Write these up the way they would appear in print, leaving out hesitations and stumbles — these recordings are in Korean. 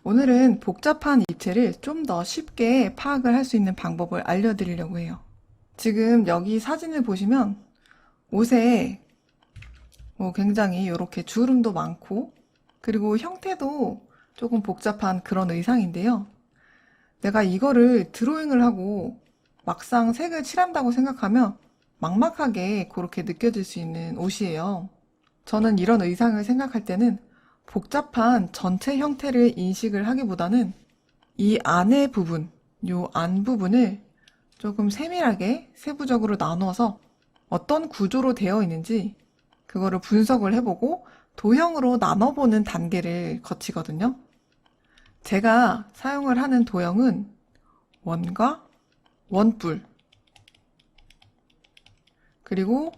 오늘은 복잡한 입체를 좀 더 쉽게 파악을 할 수 있는 방법을 알려드리려고 해요. 지금 여기 사진을 보시면 옷에 굉장히 이렇게 주름도 많고 그리고 형태도 조금 복잡한 그런 의상인데요. 내가 이거를 드로잉을 하고 막상 색을 칠한다고 생각하면 막막하게 그렇게 느껴질 수 있는 옷이에요. 저는 이런 의상을 생각할 때는 복잡한 전체 형태를 인식을 하기보다는 이 안의 부분, 요 안 부분을 조금 세밀하게 세부적으로 나누어서 어떤 구조로 되어 있는지 그거를 분석을 해보고 도형으로 나눠보는 단계를 거치거든요. 제가 사용을 하는 도형은 원과 원뿔 그리고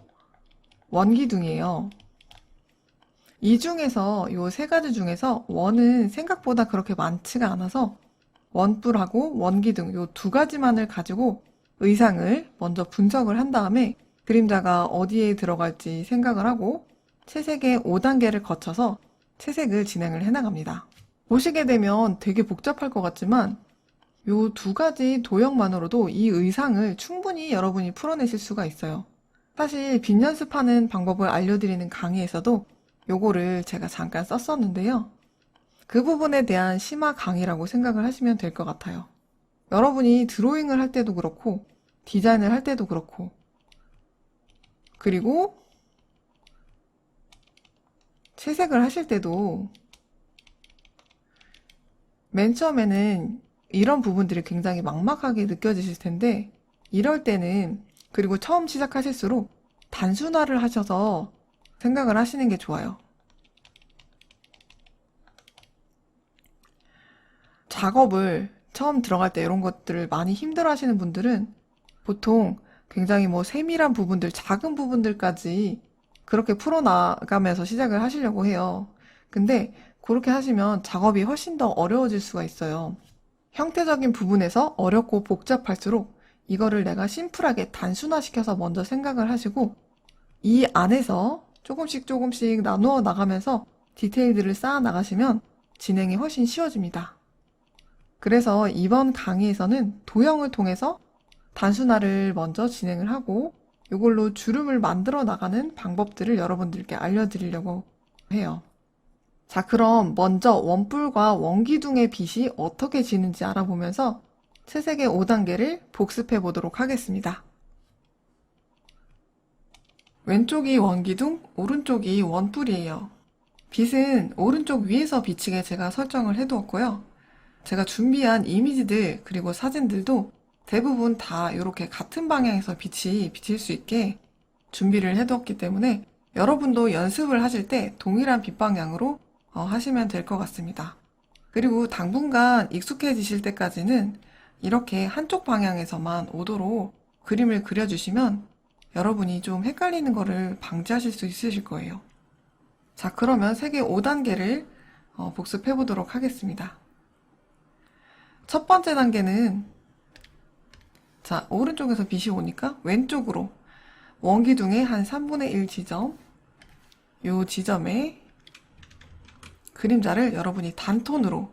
원기둥이에요. 이 중에서 요 세 가지 중에서 원은 생각보다 그렇게 많지가 않아서 원뿔하고 원기둥 요 두 가지만을 가지고 의상을 먼저 분석을 한 다음에 그림자가 어디에 들어갈지 생각을 하고 채색의 5단계를 거쳐서 채색을 진행을 해나갑니다. 보시게 되면 되게 복잡할 것 같지만 요 두 가지 도형만으로도 이 의상을 충분히 여러분이 풀어내실 수가 있어요. 사실 빗 연습하는 방법을 알려드리는 강의에서도 요거를 제가 잠깐 썼었는데요. 그 부분에 대한 심화 강의라고 생각을 하시면 될 것 같아요. 여러분이 드로잉을 할 때도 그렇고 디자인을 할 때도 그렇고 그리고 채색을 하실 때도 맨 처음에는 이런 부분들이 굉장히 막막하게 느껴지실 텐데 이럴 때는 그리고 처음 시작하실수록 단순화를 하셔서 생각을 하시는 게 좋아요. 작업을 처음 들어갈 때 이런 것들을 많이 힘들어 하시는 분들은 보통 굉장히 세밀한 부분들, 작은 부분들까지 그렇게 풀어나가면서 시작을 하시려고 해요. 근데 그렇게 하시면 작업이 훨씬 더 어려워질 수가 있어요. 형태적인 부분에서 어렵고 복잡할수록 이거를 내가 심플하게 단순화시켜서 먼저 생각을 하시고 이 안에서 조금씩 나누어 나가면서 디테일들을 쌓아 나가시면 진행이 훨씬 쉬워집니다. 그래서 이번 강의에서는 도형을 통해서 단순화를 먼저 진행을 하고 이걸로 주름을 만들어 나가는 방법들을 여러분들께 알려드리려고 해요. 자, 그럼 먼저 원뿔과 원기둥의 빛이 어떻게 지는지 알아보면서 채색의 5단계를 복습해 보도록 하겠습니다. 왼쪽이 원기둥, 오른쪽이 원뿔이에요. 빛은 오른쪽 위에서 비치게 제가 설정을 해두었고요. 제가 준비한 이미지들 그리고 사진들도 대부분 다 이렇게 같은 방향에서 빛이 비칠 수 있게 준비를 해두었기 때문에 여러분도 연습을 하실 때 동일한 빛 방향으로 하시면 될 것 같습니다. 그리고 당분간 익숙해지실 때까지는 이렇게 한쪽 방향에서만 오도록 그림을 그려주시면 여러분이 좀 헷갈리는 거를 방지하실 수 있으실 거예요. 자, 그러면 색의 5단계를 복습해 보도록 하겠습니다. 첫 번째 단계는 자, 오른쪽에서 빛이 오니까 왼쪽으로 원기둥의 한 3분의 1 지점 요 지점에 그림자를 여러분이 단톤으로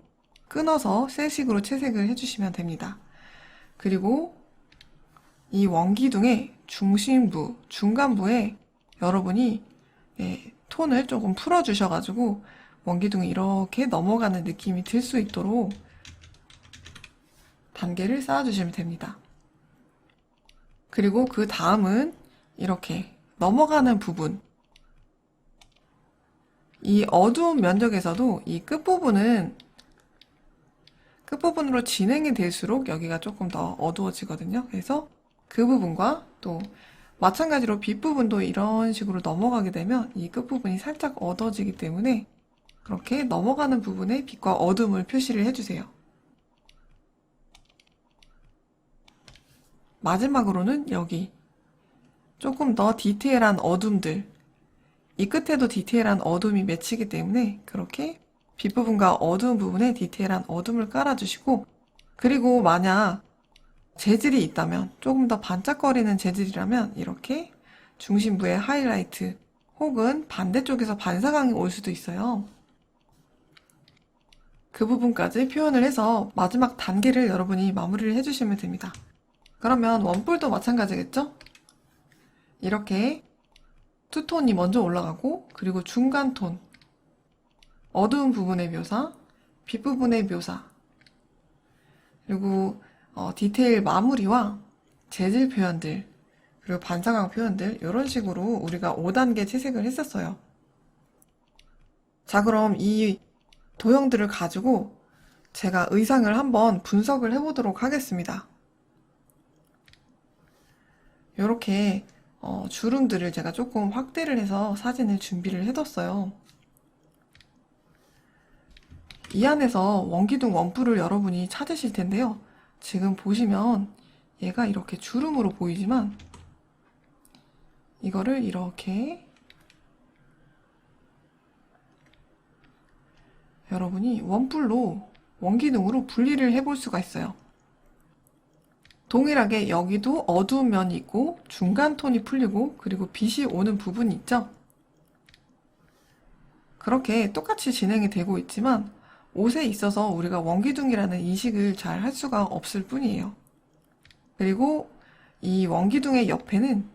끊어서 셀식으로 채색을 해주시면 됩니다. 그리고 이 원기둥의 중심부, 중간부에 여러분이 톤을 조금 풀어주셔가지고 원기둥이 이렇게 넘어가는 느낌이 들 수 있도록 단계를 쌓아주시면 됩니다. 그리고 그 다음은 이렇게 넘어가는 부분, 이 어두운 면적에서도 이 끝부분으로 진행이 될수록 여기가 조금 더 어두워지거든요. 그래서 그 부분과 또 마찬가지로 빗부분도 이런 식으로 넘어가게 되면 이 끝부분이 살짝 어두워지기 때문에 그렇게 넘어가는 부분에 빛과 어둠을 표시를 해주세요. 마지막으로는 여기 조금 더 디테일한 어둠들, 이 끝에도 디테일한 어둠이 맺히기 때문에 그렇게 빗부분과 어두운 부분에 디테일한 어둠을 깔아주시고 그리고 만약 재질이 있다면 조금 더 반짝거리는 재질이라면 이렇게 중심부에 하이라이트 혹은 반대쪽에서 반사광이 올 수도 있어요. 그 부분까지 표현을 해서 마지막 단계를 여러분이 마무리를 해주시면 됩니다. 그러면 원뿔도 마찬가지겠죠? 이렇게 투톤이 먼저 올라가고, 그리고 중간 톤, 어두운 부분의 묘사, 빗부분의 묘사, 그리고 디테일 마무리와 재질 표현들, 그리고 반사광 표현들, 이런 식으로 우리가 5단계 채색을 했었어요. 자, 그럼 이 도형들을 가지고 제가 의상을 한번 분석을 해보도록 하겠습니다. 이렇게 주름들을 제가 조금 확대를 해서 사진을 준비를 해뒀어요. 이 안에서 원기둥 원뿔을 여러분이 찾으실 텐데요. 지금 보시면 얘가 이렇게 주름으로 보이지만 이거를 이렇게 여러분이 원뿔로 원기둥으로 분리를 해볼 수가 있어요. 동일하게 여기도 어두운 면이 있고 중간 톤이 풀리고 그리고 빛이 오는 부분이 있죠. 그렇게 똑같이 진행이 되고 있지만 옷에 있어서 우리가 원기둥이라는 인식을 잘 할 수가 없을 뿐이에요. 그리고 이 원기둥의 옆에는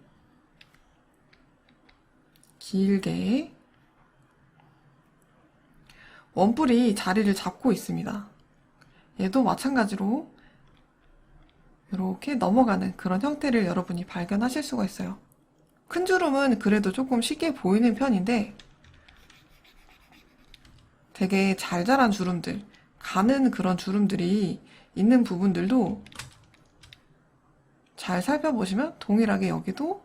길게 원뿔이 자리를 잡고 있습니다. 얘도 마찬가지로 이렇게 넘어가는 그런 형태를 여러분이 발견하실 수가 있어요. 큰 주름은 그래도 조금 쉽게 보이는 편인데 되게 잘 자란 주름들, 가는 그런 주름들이 있는 부분들도 잘 살펴보시면 동일하게 여기도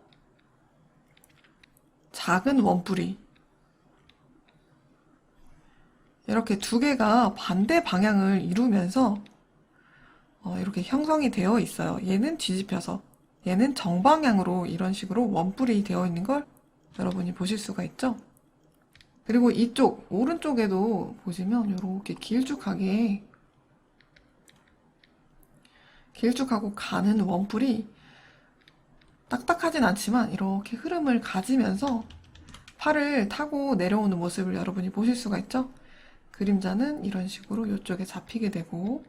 작은 원뿔이 이렇게 두 개가 반대 방향을 이루면서 이렇게 형성이 되어 있어요. 얘는 뒤집혀서, 얘는 정방향으로 이런 식으로 원뿔이 되어 있는 걸 여러분이 보실 수가 있죠. 그리고 이쪽 오른쪽에도 보시면 이렇게 길쭉하고 가는 원뿔이 딱딱하진 않지만 이렇게 흐름을 가지면서 팔을 타고 내려오는 모습을 여러분이 보실 수가 있죠. 그림자는 이런 식으로 이쪽에 잡히게 되고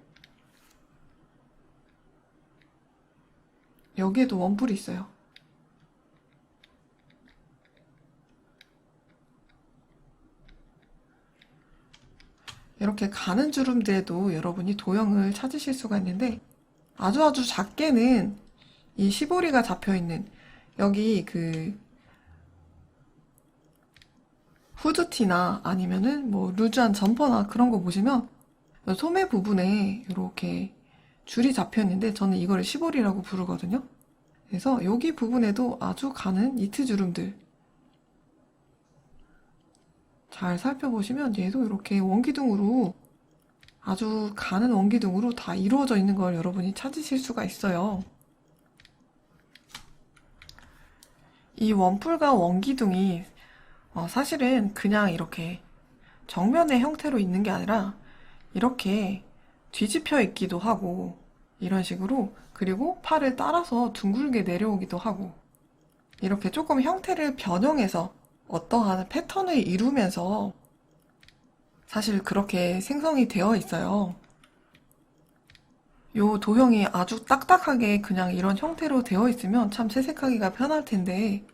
여기에도 원뿔이 있어요. 이렇게 가는 주름들에도 여러분이 도형을 찾으실 수가 있는데 아주 작게는 이 시보리가 잡혀있는 여기 그 후드티나 아니면은 뭐 루즈한 점퍼나 그런 거 보시면 소매 부분에 이렇게 줄이 잡혀있는데 저는 이거를 시보리라고 부르거든요. 그래서 여기 부분에도 아주 가는 니트 주름들 잘 살펴보시면 얘도 이렇게 원기둥으로 아주 가는 원기둥으로 다 이루어져 있는 걸 여러분이 찾으실 수가 있어요. 이 원뿔과 원기둥이 사실은 그냥 이렇게 정면의 형태로 있는 게 아니라 이렇게 뒤집혀 있기도 하고 이런 식으로 그리고 팔을 따라서 둥글게 내려오기도 하고 이렇게 조금 형태를 변형해서 어떠한 패턴을 이루면서 사실 그렇게 생성이 되어 있어요. 요 도형이 아주 딱딱하게 그냥 이런 형태로 되어 있으면 참 채색하기가 편할 텐데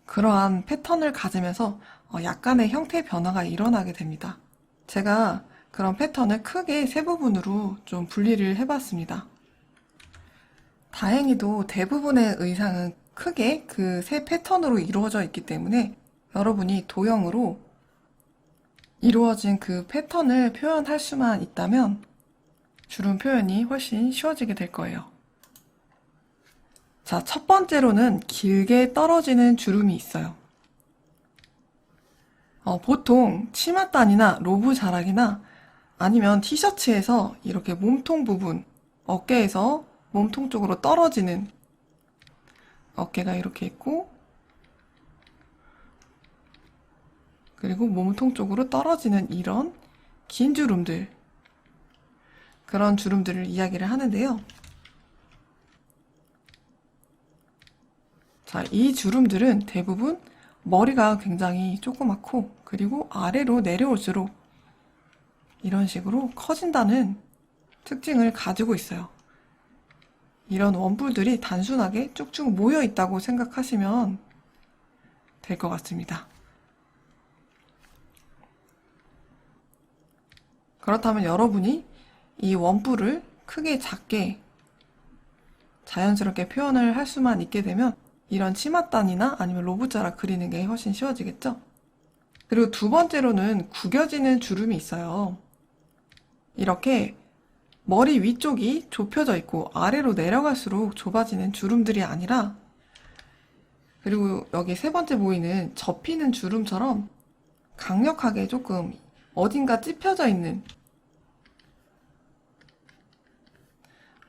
그러한 패턴을 가지면서 약간의 형태 변화가 일어나게 됩니다. 제가 그런 패턴을 크게 세 부분으로 좀 분리를 해봤습니다. 다행히도 대부분의 의상은 크게 그 세 패턴으로 이루어져 있기 때문에 여러분이 도형으로 이루어진 그 패턴을 표현할 수만 있다면 주름 표현이 훨씬 쉬워지게 될 거예요. 자, 첫 번째로는 길게 떨어지는 주름이 있어요. 보통 치맛단이나 로브 자락이나 아니면 티셔츠에서 이렇게 몸통 부분, 어깨에서 몸통 쪽으로 떨어지는 어깨가 이렇게 있고 그리고 몸통 쪽으로 떨어지는 이런 긴 주름들 그런 주름들을 이야기를 하는데요. 자, 이 주름들은 대부분 머리가 굉장히 조그맣고 그리고 아래로 내려올수록 이런 식으로 커진다는 특징을 가지고 있어요. 이런 원뿔들이 단순하게 쭉쭉 모여 있다고 생각하시면 될 것 같습니다. 그렇다면 여러분이 이 원뿔을 크게 작게 자연스럽게 표현을 할 수만 있게 되면 이런 치맛단이나 아니면 로브자락 그리는 게 훨씬 쉬워지겠죠? 그리고 두 번째로는 구겨지는 주름이 있어요. 이렇게 머리 위쪽이 좁혀져 있고 아래로 내려갈수록 좁아지는 주름들이 아니라, 그리고 여기 세 번째 보이는 접히는 주름처럼 강력하게 조금 어딘가 찝혀져 있는,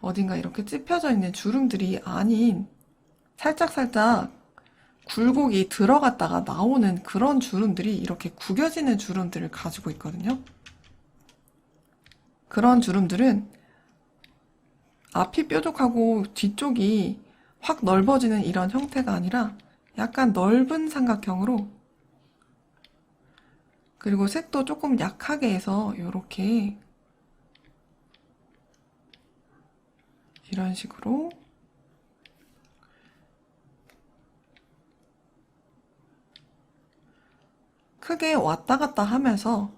어딘가 이렇게 찝혀져 있는 주름들이 아닌 살짝살짝 굴곡이 들어갔다가 나오는 그런 주름들이 이렇게 구겨지는 주름들을 가지고 있거든요. 그런 주름들은 앞이 뾰족하고 뒤쪽이 확 넓어지는 이런 형태가 아니라 약간 넓은 삼각형으로, 그리고 색도 조금 약하게 해서 이렇게 이런 식으로 크게 왔다 갔다 하면서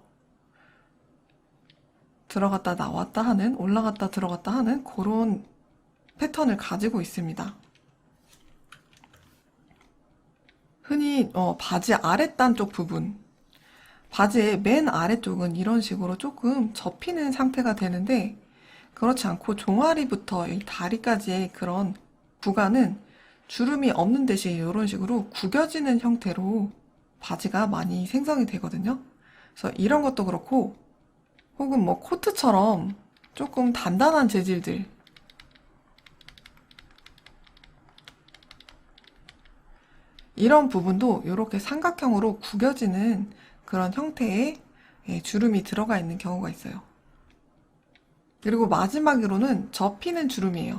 들어갔다 나왔다 하는, 올라갔다 들어갔다 하는 그런 패턴을 가지고 있습니다. 흔히 바지 아랫단 쪽 부분, 바지의 맨 아래쪽은 이런 식으로 조금 접히는 상태가 되는데, 그렇지 않고 종아리부터 이 다리까지의 그런 구간은 주름이 없는 대신 이런 식으로 구겨지는 형태로 바지가 많이 생성이 되거든요. 그래서 이런 것도 그렇고, 혹은 뭐 코트처럼 조금 단단한 재질들, 이런 부분도 이렇게 삼각형으로 구겨지는 그런 형태의 주름이 들어가 있는 경우가 있어요. 그리고 마지막으로는 접히는 주름이에요.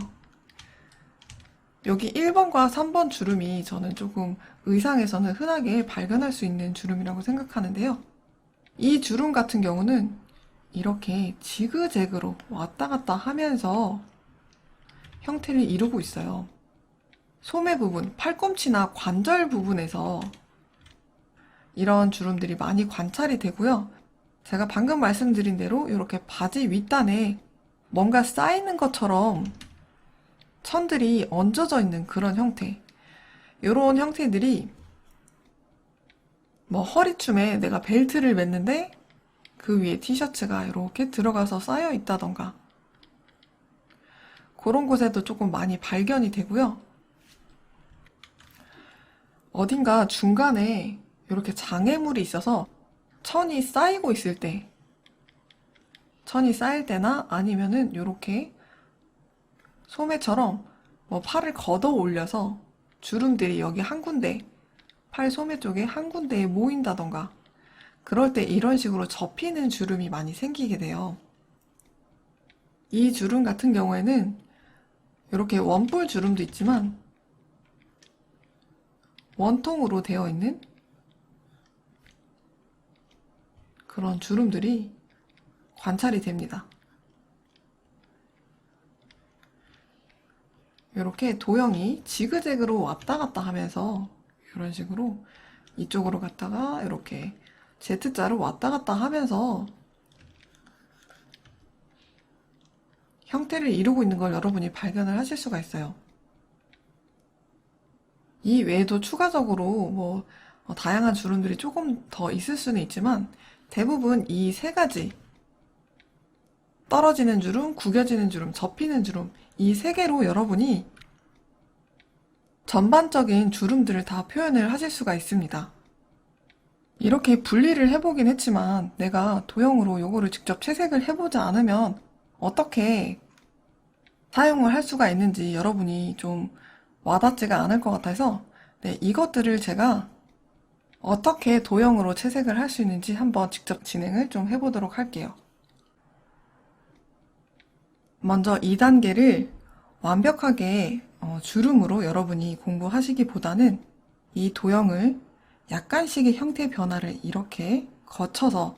여기 1번과 3번 주름이 저는 조금 의상에서는 흔하게 발견할 수 있는 주름이라고 생각하는데요. 이 주름 같은 경우는 이렇게 지그재그로 왔다 갔다 하면서 형태를 이루고 있어요. 소매 부분, 팔꿈치나 관절 부분에서 이런 주름들이 많이 관찰이 되고요. 제가 방금 말씀드린 대로 이렇게 바지 윗단에 뭔가 쌓이는 것처럼 천들이 얹어져 있는 그런 형태, 이런 형태들이 뭐 허리춤에 내가 벨트를 맸는데 그 위에 티셔츠가 이렇게 들어가서 쌓여 있다던가, 그런 곳에도 조금 많이 발견이 되고요. 어딘가 중간에 이렇게 장애물이 있어서 천이 쌓이고 있을 때, 천이 쌓일 때나 아니면은 이렇게 소매처럼 뭐 팔을 걷어 올려서 주름들이 여기 한 군데, 팔 소매 쪽에 한 군데에 모인다던가, 그럴 때 이런 식으로 접히는 주름이 많이 생기게 돼요. 이 주름 같은 경우에는 이렇게 원뿔 주름도 있지만 원통으로 되어 있는 그런 주름들이 관찰이 됩니다. 이렇게 도형이 지그재그로 왔다 갔다 하면서 이런 식으로 이쪽으로 갔다가 이렇게 Z자로 왔다 갔다 하면서 형태를 이루고 있는 걸 여러분이 발견을 하실 수가 있어요. 이 외에도 추가적으로 뭐 다양한 주름들이 조금 더 있을 수는 있지만, 대부분 이 세 가지, 떨어지는 주름, 구겨지는 주름, 접히는 주름, 이 세 개로 여러분이 전반적인 주름들을 다 표현을 하실 수가 있습니다. 이렇게 분리를 해보긴 했지만 내가 도형으로 요거를 직접 채색을 해보지 않으면 어떻게 사용을 할 수가 있는지 여러분이 좀 와닿지가 않을 것 같아서, 이것들을 제가 어떻게 도형으로 채색을 할 수 있는지 한번 직접 진행을 좀 해보도록 할게요. 먼저 2단계를 완벽하게 주름으로 여러분이 공부하시기보다는 이 도형을 약간씩의 형태 변화를 이렇게 거쳐서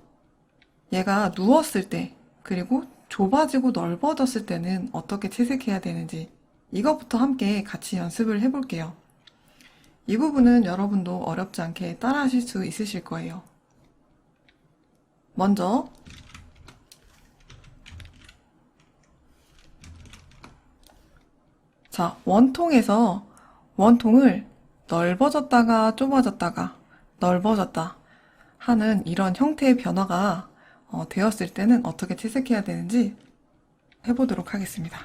얘가 누웠을 때, 그리고 좁아지고 넓어졌을 때는 어떻게 채색해야 되는지 이것부터 함께 같이 연습을 해볼게요. 이 부분은 여러분도 어렵지 않게 따라 하실 수 있으실 거예요. 먼저 자, 원통을 넓어졌다가 좁아졌다가 넓어졌다 하는 이런 형태의 변화가 되었을 때는 어떻게 채색해야 되는지 해보도록 하겠습니다.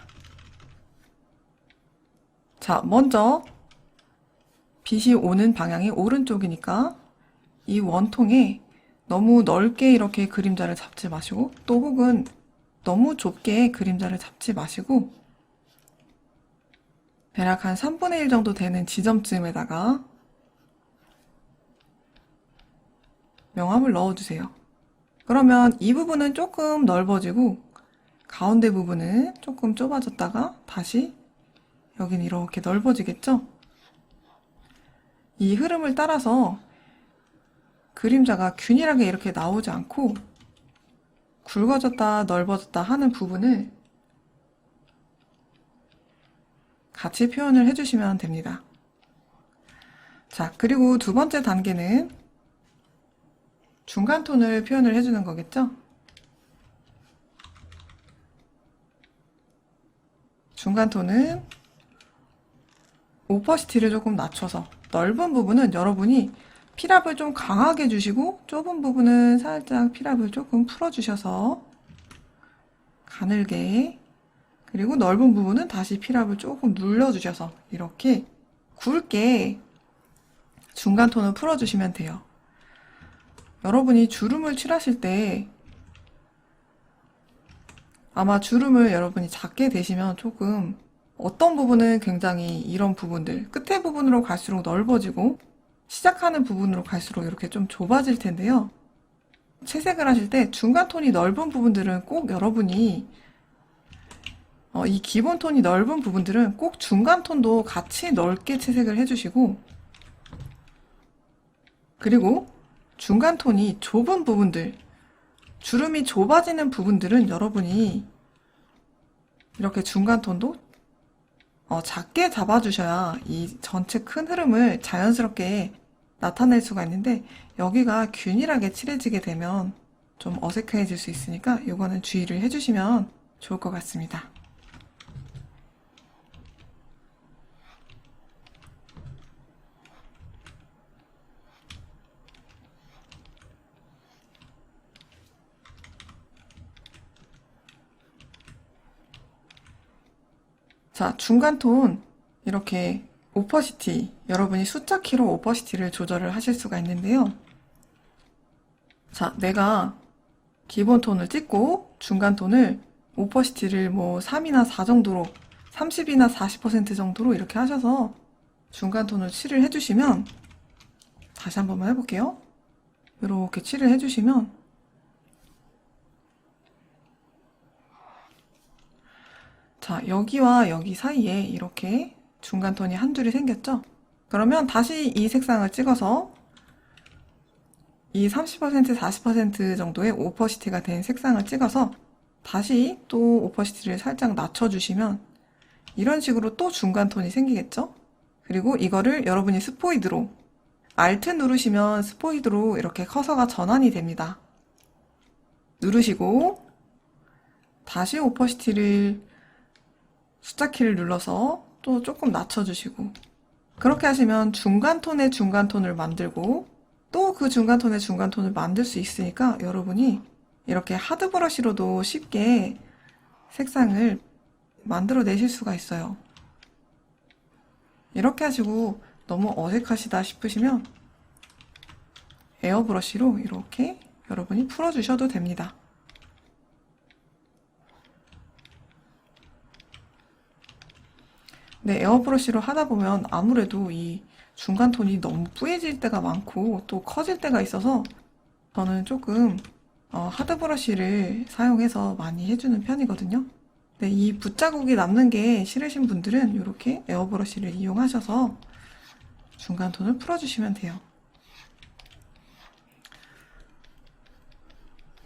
자, 먼저 빛이 오는 방향이 오른쪽이니까 이 원통에 너무 넓게 이렇게 그림자를 잡지 마시고, 또 혹은 너무 좁게 그림자를 잡지 마시고, 대략 한 3분의 1 정도 되는 지점쯤에다가 명암을 넣어주세요. 그러면 이 부분은 조금 넓어지고 가운데 부분은 조금 좁아졌다가 다시 여기는 이렇게 넓어지겠죠? 이 흐름을 따라서 그림자가 균일하게 이렇게 나오지 않고 굵어졌다 넓어졌다 하는 부분을 같이 표현을 해주시면 됩니다. 자, 그리고 두 번째 단계는 중간톤을 표현을 해주는 거겠죠? 중간톤은 오퍼시티를 조금 낮춰서 넓은 부분은 여러분이 필압을 좀 강하게 주시고 좁은 부분은 살짝 필압을 조금 풀어주셔서 가늘게, 그리고 넓은 부분은 다시 필압을 조금 눌러주셔서 이렇게 굵게 중간톤을 풀어주시면 돼요. 여러분이 주름을 칠하실 때 아마 주름을 여러분이 작게 대시면 조금 어떤 부분은 굉장히 이런 부분들, 끝에 부분으로 갈수록 넓어지고 시작하는 부분으로 갈수록 이렇게 좀 좁아질 텐데요. 채색을 하실 때 중간톤이 넓은 부분들은 꼭 여러분이 이 기본톤이 넓은 부분들은 꼭 중간톤도 같이 넓게 채색을 해주시고, 그리고 중간톤이 좁은 부분들, 주름이 좁아지는 부분들은 여러분이 이렇게 중간톤도 작게 잡아주셔야 이 전체 큰 흐름을 자연스럽게 나타낼 수가 있는데, 여기가 균일하게 칠해지게 되면 좀 어색해질 수 있으니까 이거는 주의를 해주시면 좋을 것 같습니다. 자, 중간톤 이렇게 오퍼시티, 여러분이 숫자 키로 오퍼시티를 조절을 하실 수가 있는데요. 자, 내가 기본톤을 찍고 중간톤을 오퍼시티를 뭐 3이나 4 정도로, 30이나 40% 정도로 이렇게 하셔서 중간톤을 칠을 해주시면, 다시 한 번만 해볼게요. 이렇게 칠을 해주시면 자, 여기와 여기 사이에 이렇게 중간톤이 한 줄이 생겼죠? 그러면 다시 이 색상을 찍어서 이 30%, 40% 정도의 오퍼시티가 된 색상을 찍어서 다시 또 오퍼시티를 살짝 낮춰주시면 이런 식으로 또 중간톤이 생기겠죠? 그리고 이거를 여러분이 스포이드로, Alt 누르시면 스포이드로 이렇게 커서가 전환이 됩니다. 누르시고 다시 오퍼시티를 숫자 키를 눌러서 또 조금 낮춰주시고, 그렇게 하시면 중간톤의 중간톤을 만들고 또 그 중간톤의 중간톤을 만들 수 있으니까 여러분이 이렇게 하드 브러쉬로도 쉽게 색상을 만들어 내실 수가 있어요. 이렇게 하시고 너무 어색하시다 싶으시면 에어브러쉬로 이렇게 여러분이 풀어주셔도 됩니다. 네, 에어브러쉬로 하다 보면 아무래도 이 중간톤이 너무 뿌얘질 때가 많고 또 커질 때가 있어서 저는 조금 하드 브러쉬를 사용해서 많이 해주는 편이거든요. 네, 이 붓자국이 남는 게 싫으신 분들은 이렇게 에어브러쉬를 이용하셔서 중간톤을 풀어주시면 돼요.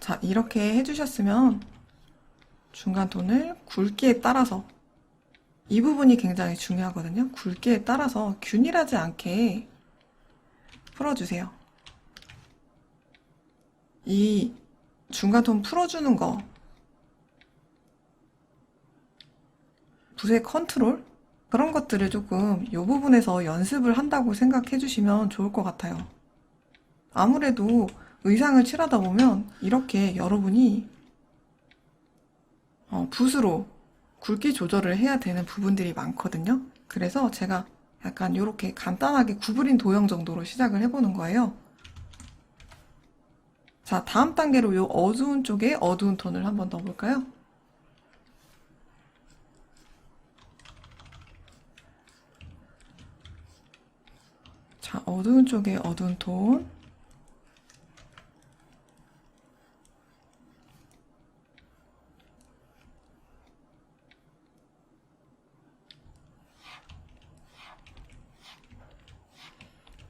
자, 이렇게 해주셨으면 중간 톤을 굵기에 따라서, 이 부분이 굉장히 중요하거든요. 굵기에 따라서 균일하지 않게 풀어주세요. 이 중간 톤 풀어주는 거, 붓의 컨트롤? 그런 것들을 조금 이 부분에서 연습을 한다고 생각해 주시면 좋을 것 같아요. 아무래도 의상을 칠하다 보면 이렇게 여러분이 붓으로 굵기 조절을 해야 되는 부분들이 많거든요. 그래서 제가 약간 이렇게 간단하게 구부린 도형 정도로 시작을 해보는 거예요. 자, 다음 단계로 이 어두운 쪽에 어두운 톤을 한번 넣어볼까요? 자, 어두운 쪽에 어두운 톤.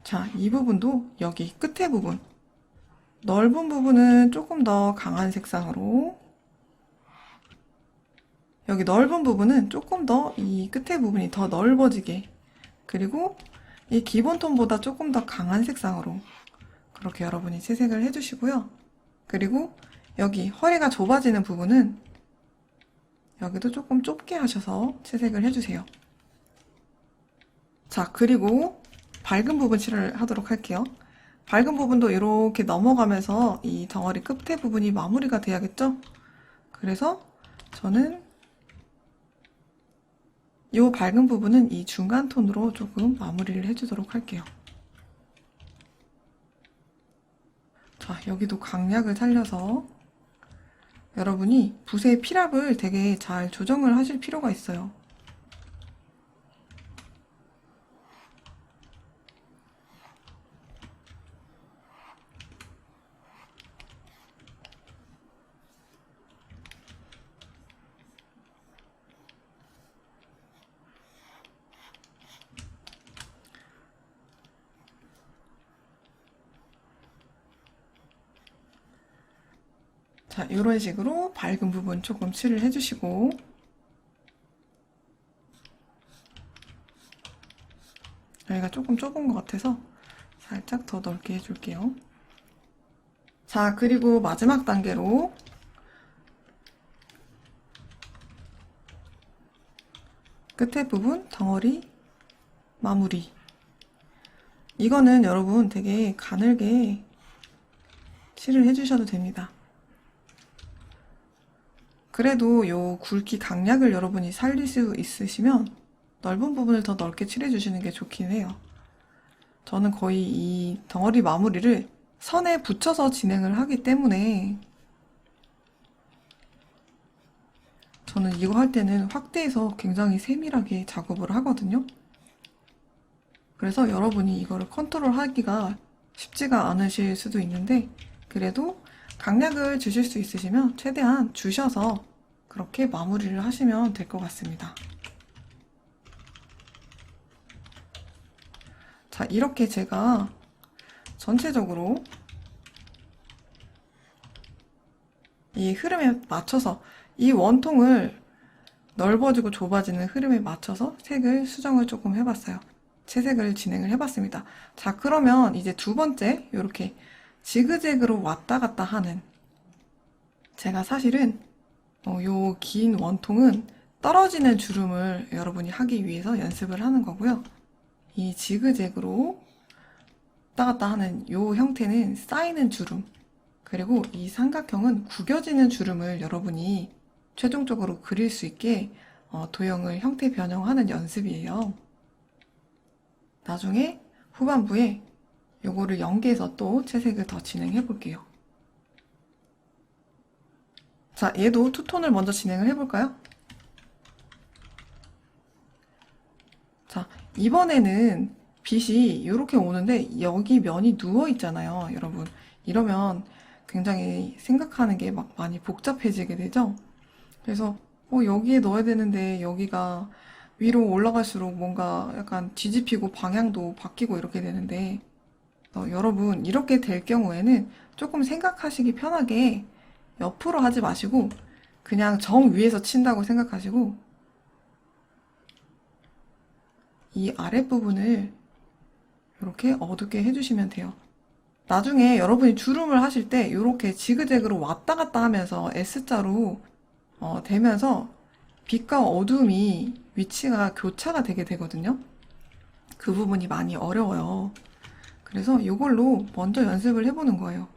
자, 이 부분도 여기 끝에 부분, 넓은 부분은 조금 더 강한 색상으로, 여기 넓은 부분은 조금 더 이 끝에 부분이 더 넓어지게, 그리고 이 기본 톤보다 조금 더 강한 색상으로 그렇게 여러분이 채색을 해주시고요. 그리고 여기 허리가 좁아지는 부분은 여기도 조금 좁게 하셔서 채색을 해주세요. 자, 그리고 밝은 부분 칠을 하도록 할게요. 밝은 부분도 이렇게 넘어가면서 이 덩어리 끝에 부분이 마무리가 돼야겠죠? 그래서 저는 이 밝은 부분은 이 중간 톤으로 조금 마무리를 해주도록 할게요. 자, 여기도 강약을 살려서 여러분이 붓의 피랍을 되게 잘 조정을 하실 필요가 있어요. 자, 이런 식으로 밝은 부분 조금 칠을 해주시고, 여기가 조금 좁은 것 같아서 살짝 더 넓게 해줄게요. 자, 그리고 마지막 단계로 끝에 부분 덩어리 마무리. 이거는 여러분 되게 가늘게 칠을 해주셔도 됩니다. 그래도 요 굵기 강약을 여러분이 살릴 수 있으시면 넓은 부분을 더 넓게 칠해주시는 게 좋긴 해요. 저는 거의 이 덩어리 마무리를 선에 붙여서 진행을 하기 때문에 저는 이거 할 때는 확대해서 굉장히 세밀하게 작업을 하거든요. 그래서 여러분이 이거를 컨트롤 하기가 쉽지가 않으실 수도 있는데 그래도 강약을 주실 수 있으시면 최대한 주셔서 그렇게 마무리를 하시면 될 것 같습니다. 자, 이렇게 제가 전체적으로 이 흐름에 맞춰서 이 원통을 넓어지고 좁아지는 흐름에 맞춰서 색을 수정을 조금 해봤어요. 채색을 진행을 해봤습니다. 자, 그러면 이제 두 번째 이렇게 지그재그로 왔다 갔다 하는, 제가 사실은 요 긴 원통은 떨어지는 주름을 여러분이 하기 위해서 연습을 하는 거고요. 이 지그재그로 왔다 갔다 하는 요 형태는 쌓이는 주름, 그리고 이 삼각형은 구겨지는 주름을 여러분이 최종적으로 그릴 수 있게 도형을 형태 변형하는 연습이에요. 나중에 후반부에 요거를 연계해서 또 채색을 더 진행해 볼게요. 자, 얘도 투톤을 먼저 진행을 해볼까요? 자, 이번에는 빛이 이렇게 오는데 여기 면이 누워 있잖아요, 여러분. 이러면 굉장히 생각하는 게 막 많이 복잡해지게 되죠? 그래서 여기에 넣어야 되는데 여기가 위로 올라갈수록 뭔가 약간 뒤집히고 방향도 바뀌고 이렇게 되는데 여러분 이렇게 될 경우에는 조금 생각하시기 편하게 옆으로 하지 마시고 그냥 정 위에서 친다고 생각하시고 이 아랫부분을 이렇게 어둡게 해주시면 돼요. 나중에 여러분이 주름을 하실 때 이렇게 지그재그로 왔다 갔다 하면서 S자로 되면서 빛과 어둠이 위치가 교차가 되게 되거든요. 그 부분이 많이 어려워요. 그래서 이걸로 먼저 연습을 해보는 거예요.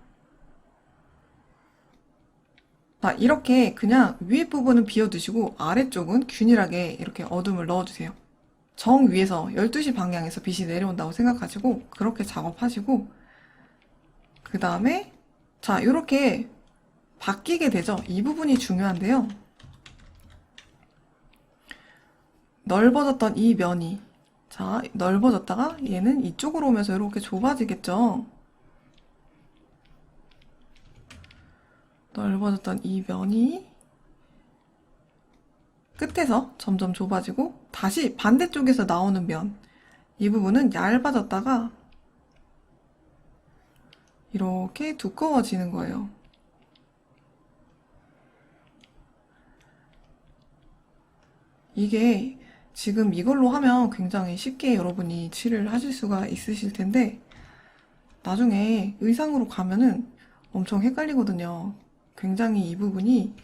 자, 이렇게 그냥 위에 부분은 비워두시고 아래쪽은 균일하게 이렇게 어둠을 넣어주세요. 정 위에서 12시 방향에서 빛이 내려온다고 생각하시고 그렇게 작업하시고 그 다음에 자, 이렇게 바뀌게 되죠. 이 부분이 중요한데요. 넓어졌던 이 면이 자, 넓어졌다가 얘는 이쪽으로 오면서 이렇게 좁아지겠죠. 넓어졌던 이 면이 끝에서 점점 좁아지고 다시 반대쪽에서 나오는 면, 이 부분은 얇아졌다가 이렇게 두꺼워지는 거예요. 이게 지금 이걸로 하면 굉장히 쉽게 여러분이 칠을 하실 수가 있으실 텐데 나중에 의상으로 가면은 엄청 헷갈리거든요. 굉장히 이 부분이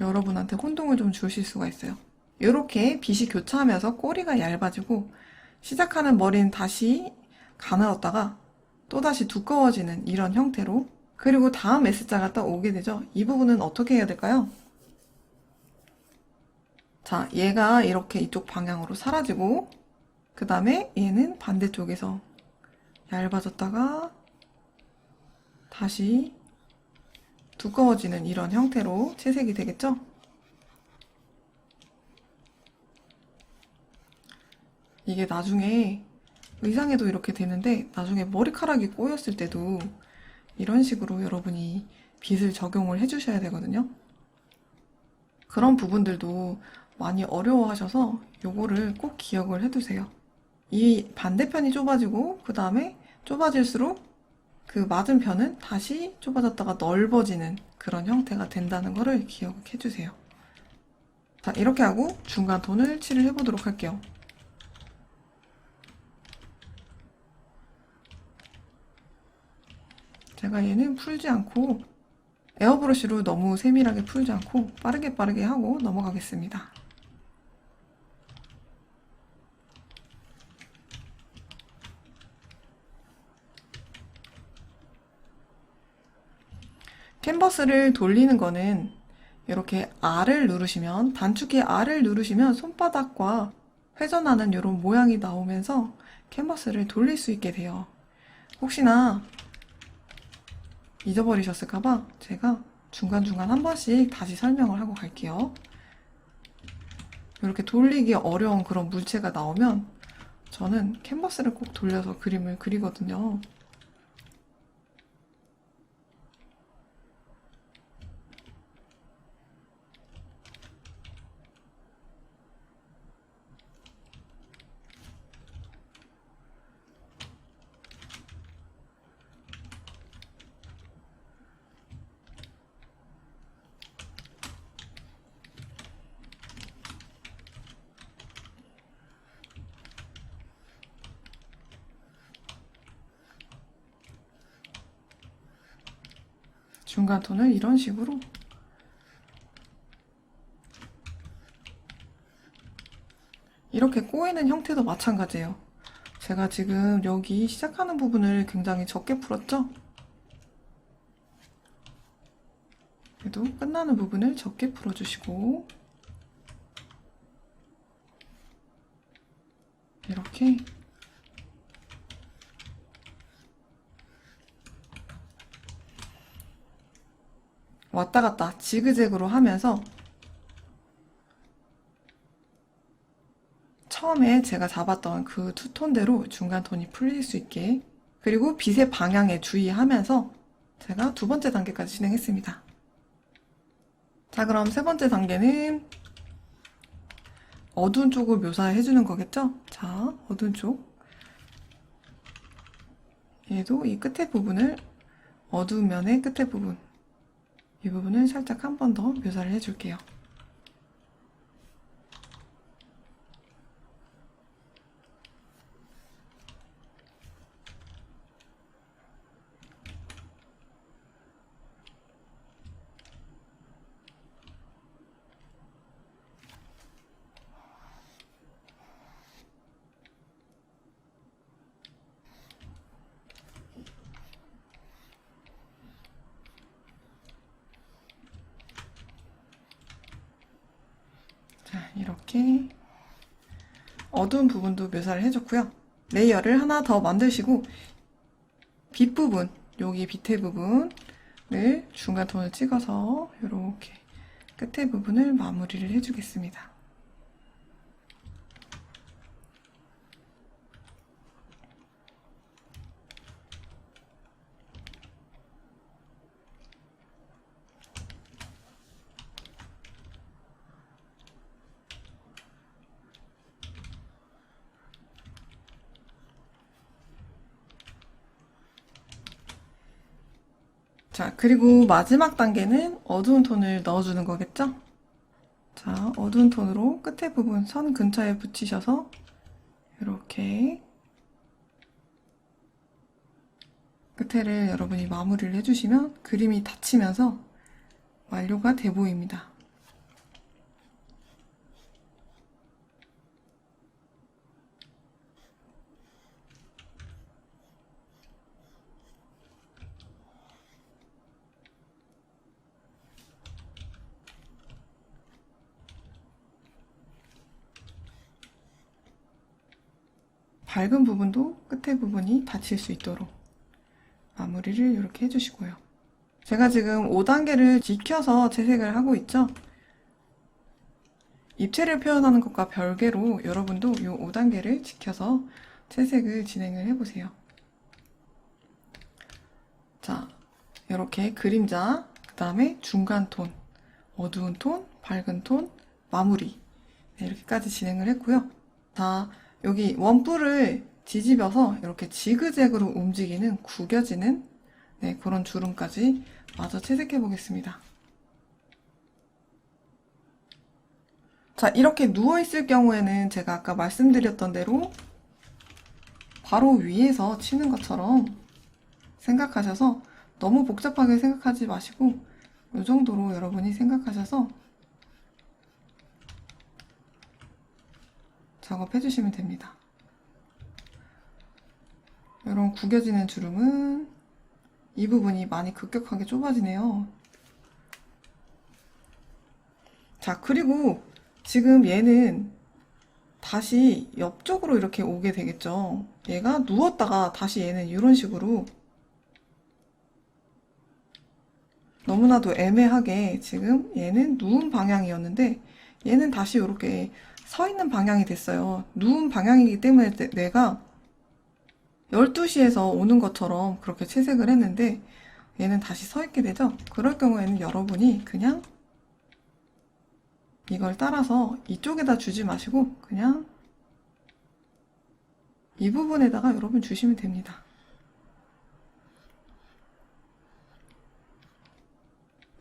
여러분한테 혼동을 좀 주실 수가 있어요. 이렇게 빛이 교차하면서 꼬리가 얇아지고 시작하는 머리는 다시 가늘었다가 또다시 두꺼워지는 이런 형태로 그리고 다음 S자가 딱 오게 되죠. 이 부분은 어떻게 해야 될까요? 자, 얘가 이렇게 이쪽 방향으로 사라지고 그 다음에 얘는 반대쪽에서 얇아졌다가 다시 두꺼워지는 이런 형태로 채색이 되겠죠? 이게 나중에 의상에도 이렇게 되는데 나중에 머리카락이 꼬였을 때도 이런 식으로 여러분이 빗을 적용을 해주셔야 되거든요. 그런 부분들도 많이 어려워하셔서 요거를 꼭 기억을 해두세요. 이 반대편이 좁아지고 그 다음에 좁아질수록 그 맞은편은 다시 좁아졌다가 넓어지는 그런 형태가 된다는 거를 기억해 주세요. 자, 이렇게 하고 중간 톤을 칠을 해보도록 할게요. 제가 얘는 풀지 않고 에어브러쉬로 너무 세밀하게 풀지 않고 빠르게 하고 넘어가겠습니다. 캔버스를 돌리는 거는 이렇게 R을 누르시면 단축키 R을 누르시면 손바닥과 회전하는 이런 모양이 나오면서 캔버스를 돌릴 수 있게 돼요. 혹시나 잊어버리셨을까봐 제가 중간중간 한 번씩 다시 설명을 하고 갈게요. 이렇게 돌리기 어려운 그런 물체가 나오면 저는 캔버스를 꼭 돌려서 그림을 그리거든요. 중간 톤을 이런 식으로 이렇게 꼬이는 형태도 마찬가지예요. 제가 지금 여기 시작하는 부분을 굉장히 적게 풀었죠? 그래도 끝나는 부분을 적게 풀어주시고 이렇게 왔다 갔다 지그재그로 하면서 처음에 제가 잡았던 그 투톤대로 중간 톤이 풀릴 수 있게 그리고 빛의 방향에 주의하면서 제가 두 번째 단계까지 진행했습니다. 자, 그럼 세 번째 단계는 어두운 쪽을 묘사해주는 거겠죠? 자, 어두운 쪽 얘도 이 끝에 부분을 어두운 면의 끝에 부분 이 부분을 살짝 한 번 더 묘사를 해줄게요. 자, 이렇게 어두운 부분도 묘사를 해줬고요. 레이어를 하나 더 만드시고 빛 부분, 여기 밑에 부분을 중간 톤을 찍어서 이렇게 끝에 부분을 마무리를 해주겠습니다. 자, 그리고 마지막 단계는 어두운 톤을 넣어주는 거겠죠? 자, 어두운 톤으로 끝에 부분 선 근처에 붙이셔서 이렇게 끝에를 여러분이 마무리를 해주시면 그림이 닫히면서 완료가 돼 보입니다. 밝은 부분도 끝에 부분이 닫힐 수 있도록 마무리를 이렇게 해주시고요. 제가 지금 5단계를 지켜서 채색을 하고 있죠? 입체를 표현하는 것과 별개로 여러분도 이 5단계를 지켜서 채색을 진행을 해보세요. 자, 이렇게 그림자, 그 다음에 중간 톤, 어두운 톤, 밝은 톤, 마무리 네, 이렇게까지 진행을 했고요. 자, 여기 원뿔을 뒤집어서 이렇게 지그재그로 움직이는 구겨지는 네, 그런 주름까지 마저 채색해 보겠습니다. 자, 이렇게 누워있을 경우에는 제가 아까 말씀드렸던 대로 바로 위에서 치는 것처럼 생각하셔서 너무 복잡하게 생각하지 마시고 이 정도로 여러분이 생각하셔서 작업해 주시면 됩니다. 이런 구겨지는 주름은 이 부분이 많이 급격하게 좁아지네요. 자, 그리고 지금 얘는 다시 옆쪽으로 이렇게 오게 되겠죠. 얘가 누웠다가 다시 얘는 이런 식으로 너무나도 애매하게 지금 얘는 누운 방향이었는데 얘는 다시 이렇게 서 있는 방향이 됐어요. 누운 방향이기 때문에 내가 12시에서 오는 것처럼 그렇게 채색을 했는데 얘는 다시 서 있게 되죠. 그럴 경우에는 여러분이 그냥 이걸 따라서 이쪽에다 주지 마시고 그냥 이 부분에다가 여러분 주시면 됩니다.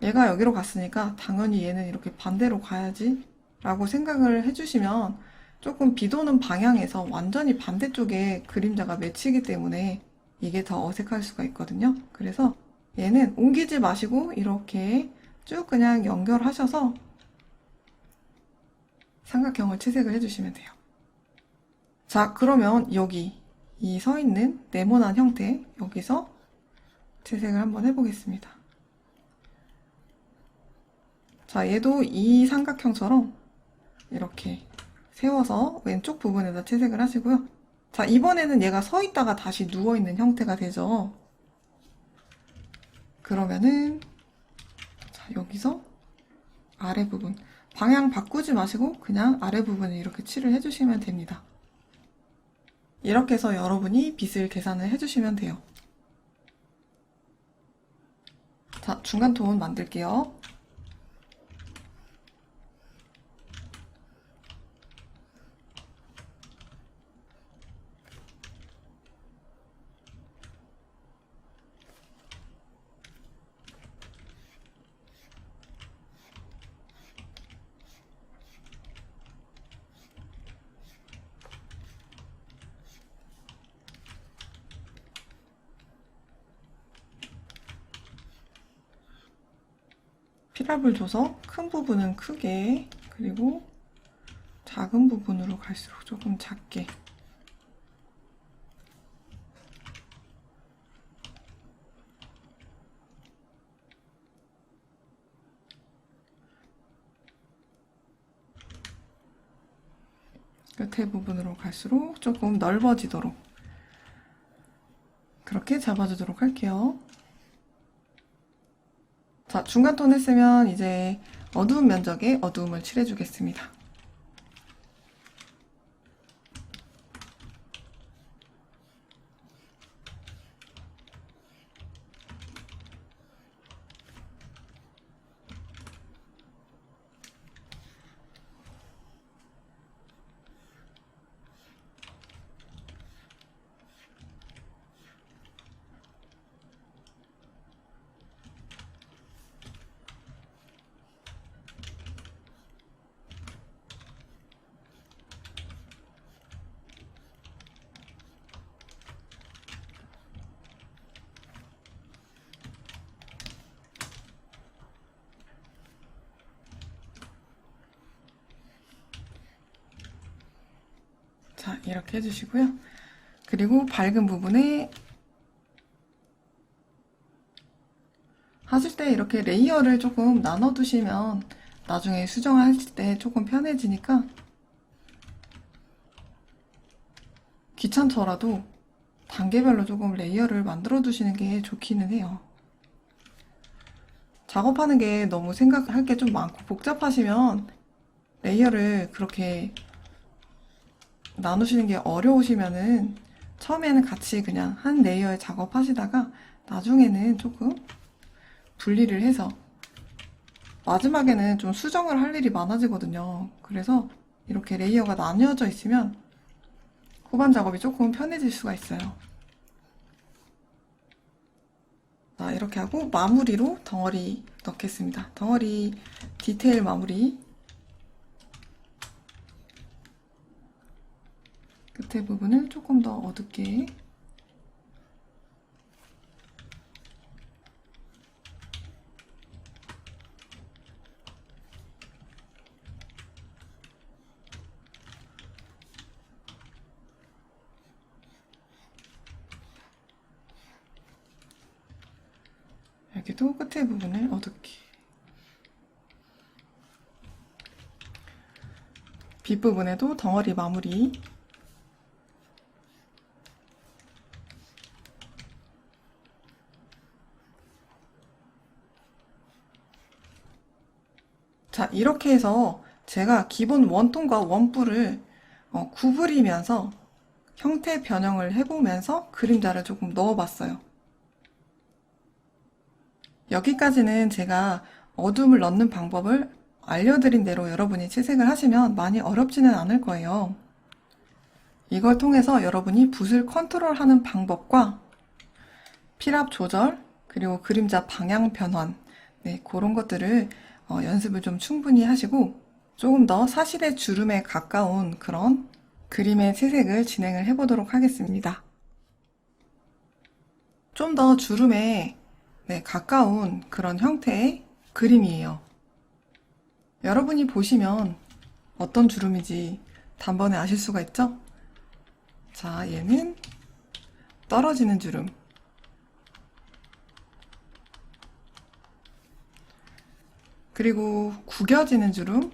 얘가 여기로 갔으니까 당연히 얘는 이렇게 반대로 가야지 라고 생각을 해주시면 조금 비도는 방향에서 완전히 반대쪽에 그림자가 맺히기 때문에 이게 더 어색할 수가 있거든요. 그래서 얘는 옮기지 마시고 이렇게 쭉 그냥 연결하셔서 삼각형을 채색을 해주시면 돼요. 자, 그러면 여기 이 서 있는 네모난 형태 여기서 채색을 한번 해보겠습니다. 자, 얘도 이 삼각형처럼 이렇게 세워서 왼쪽 부분에다 채색을 하시고요. 자, 이번에는 얘가 서 있다가 다시 누워 있는 형태가 되죠. 그러면은 자, 여기서 아래 부분 방향 바꾸지 마시고 그냥 아래 부분에 이렇게 칠을 해주시면 됩니다. 이렇게 해서 여러분이 빗을 계산을 해주시면 돼요. 자, 중간 톤 만들게요. 피랍을 줘서 큰 부분은 크게, 그리고 작은 부분으로 갈수록 조금 작게. 끝에 부분으로 갈수록 조금 넓어지도록 그렇게 잡아주도록 할게요. 자, 중간톤 했으면 이제 어두운 면적에 어두움을 칠해주겠습니다. 자, 이렇게 해주시고요. 그리고 밝은 부분에 하실 때 이렇게 레이어를 조금 나눠 두시면 나중에 수정하실 때 조금 편해지니까 귀찮더라도 단계별로 조금 레이어를 만들어 두시는 게 좋기는 해요. 작업하는 게 너무 생각할 게 좀 많고 복잡하시면 레이어를 그렇게 나누시는 게 어려우시면은 처음에는 같이 그냥 한 레이어에 작업하시다가 나중에는 조금 분리를 해서 마지막에는 좀 수정을 할 일이 많아지거든요. 그래서 이렇게 레이어가 나뉘어져 있으면 후반 작업이 조금 편해질 수가 있어요. 자, 이렇게 하고 마무리로 덩어리 넣겠습니다. 덩어리 디테일 마무리. 끝에 부분을 조금 더 어둡게. 여기도 끝에 부분을 어둡게. 빗부분에도 덩어리 마무리. 자, 이렇게 해서 제가 기본 원톤과 원뿔을 구부리면서 형태 변형을 해보면서 그림자를 조금 넣어봤어요. 여기까지는 제가 어둠을 넣는 방법을 알려드린 대로 여러분이 채색을 하시면 많이 어렵지는 않을 거예요. 이걸 통해서 여러분이 붓을 컨트롤하는 방법과 필압 조절, 그리고 그림자 방향 변환, 네, 그런 것들을 연습을 좀 충분히 하시고 조금 더 사실의 주름에 가까운 그런 그림의 채색을 진행을 해보도록 하겠습니다. 좀 더 주름에 가까운 그런 형태의 그림이에요. 여러분이 보시면 어떤 주름인지 단번에 아실 수가 있죠? 자, 얘는 떨어지는 주름. 그리고 구겨지는 주름.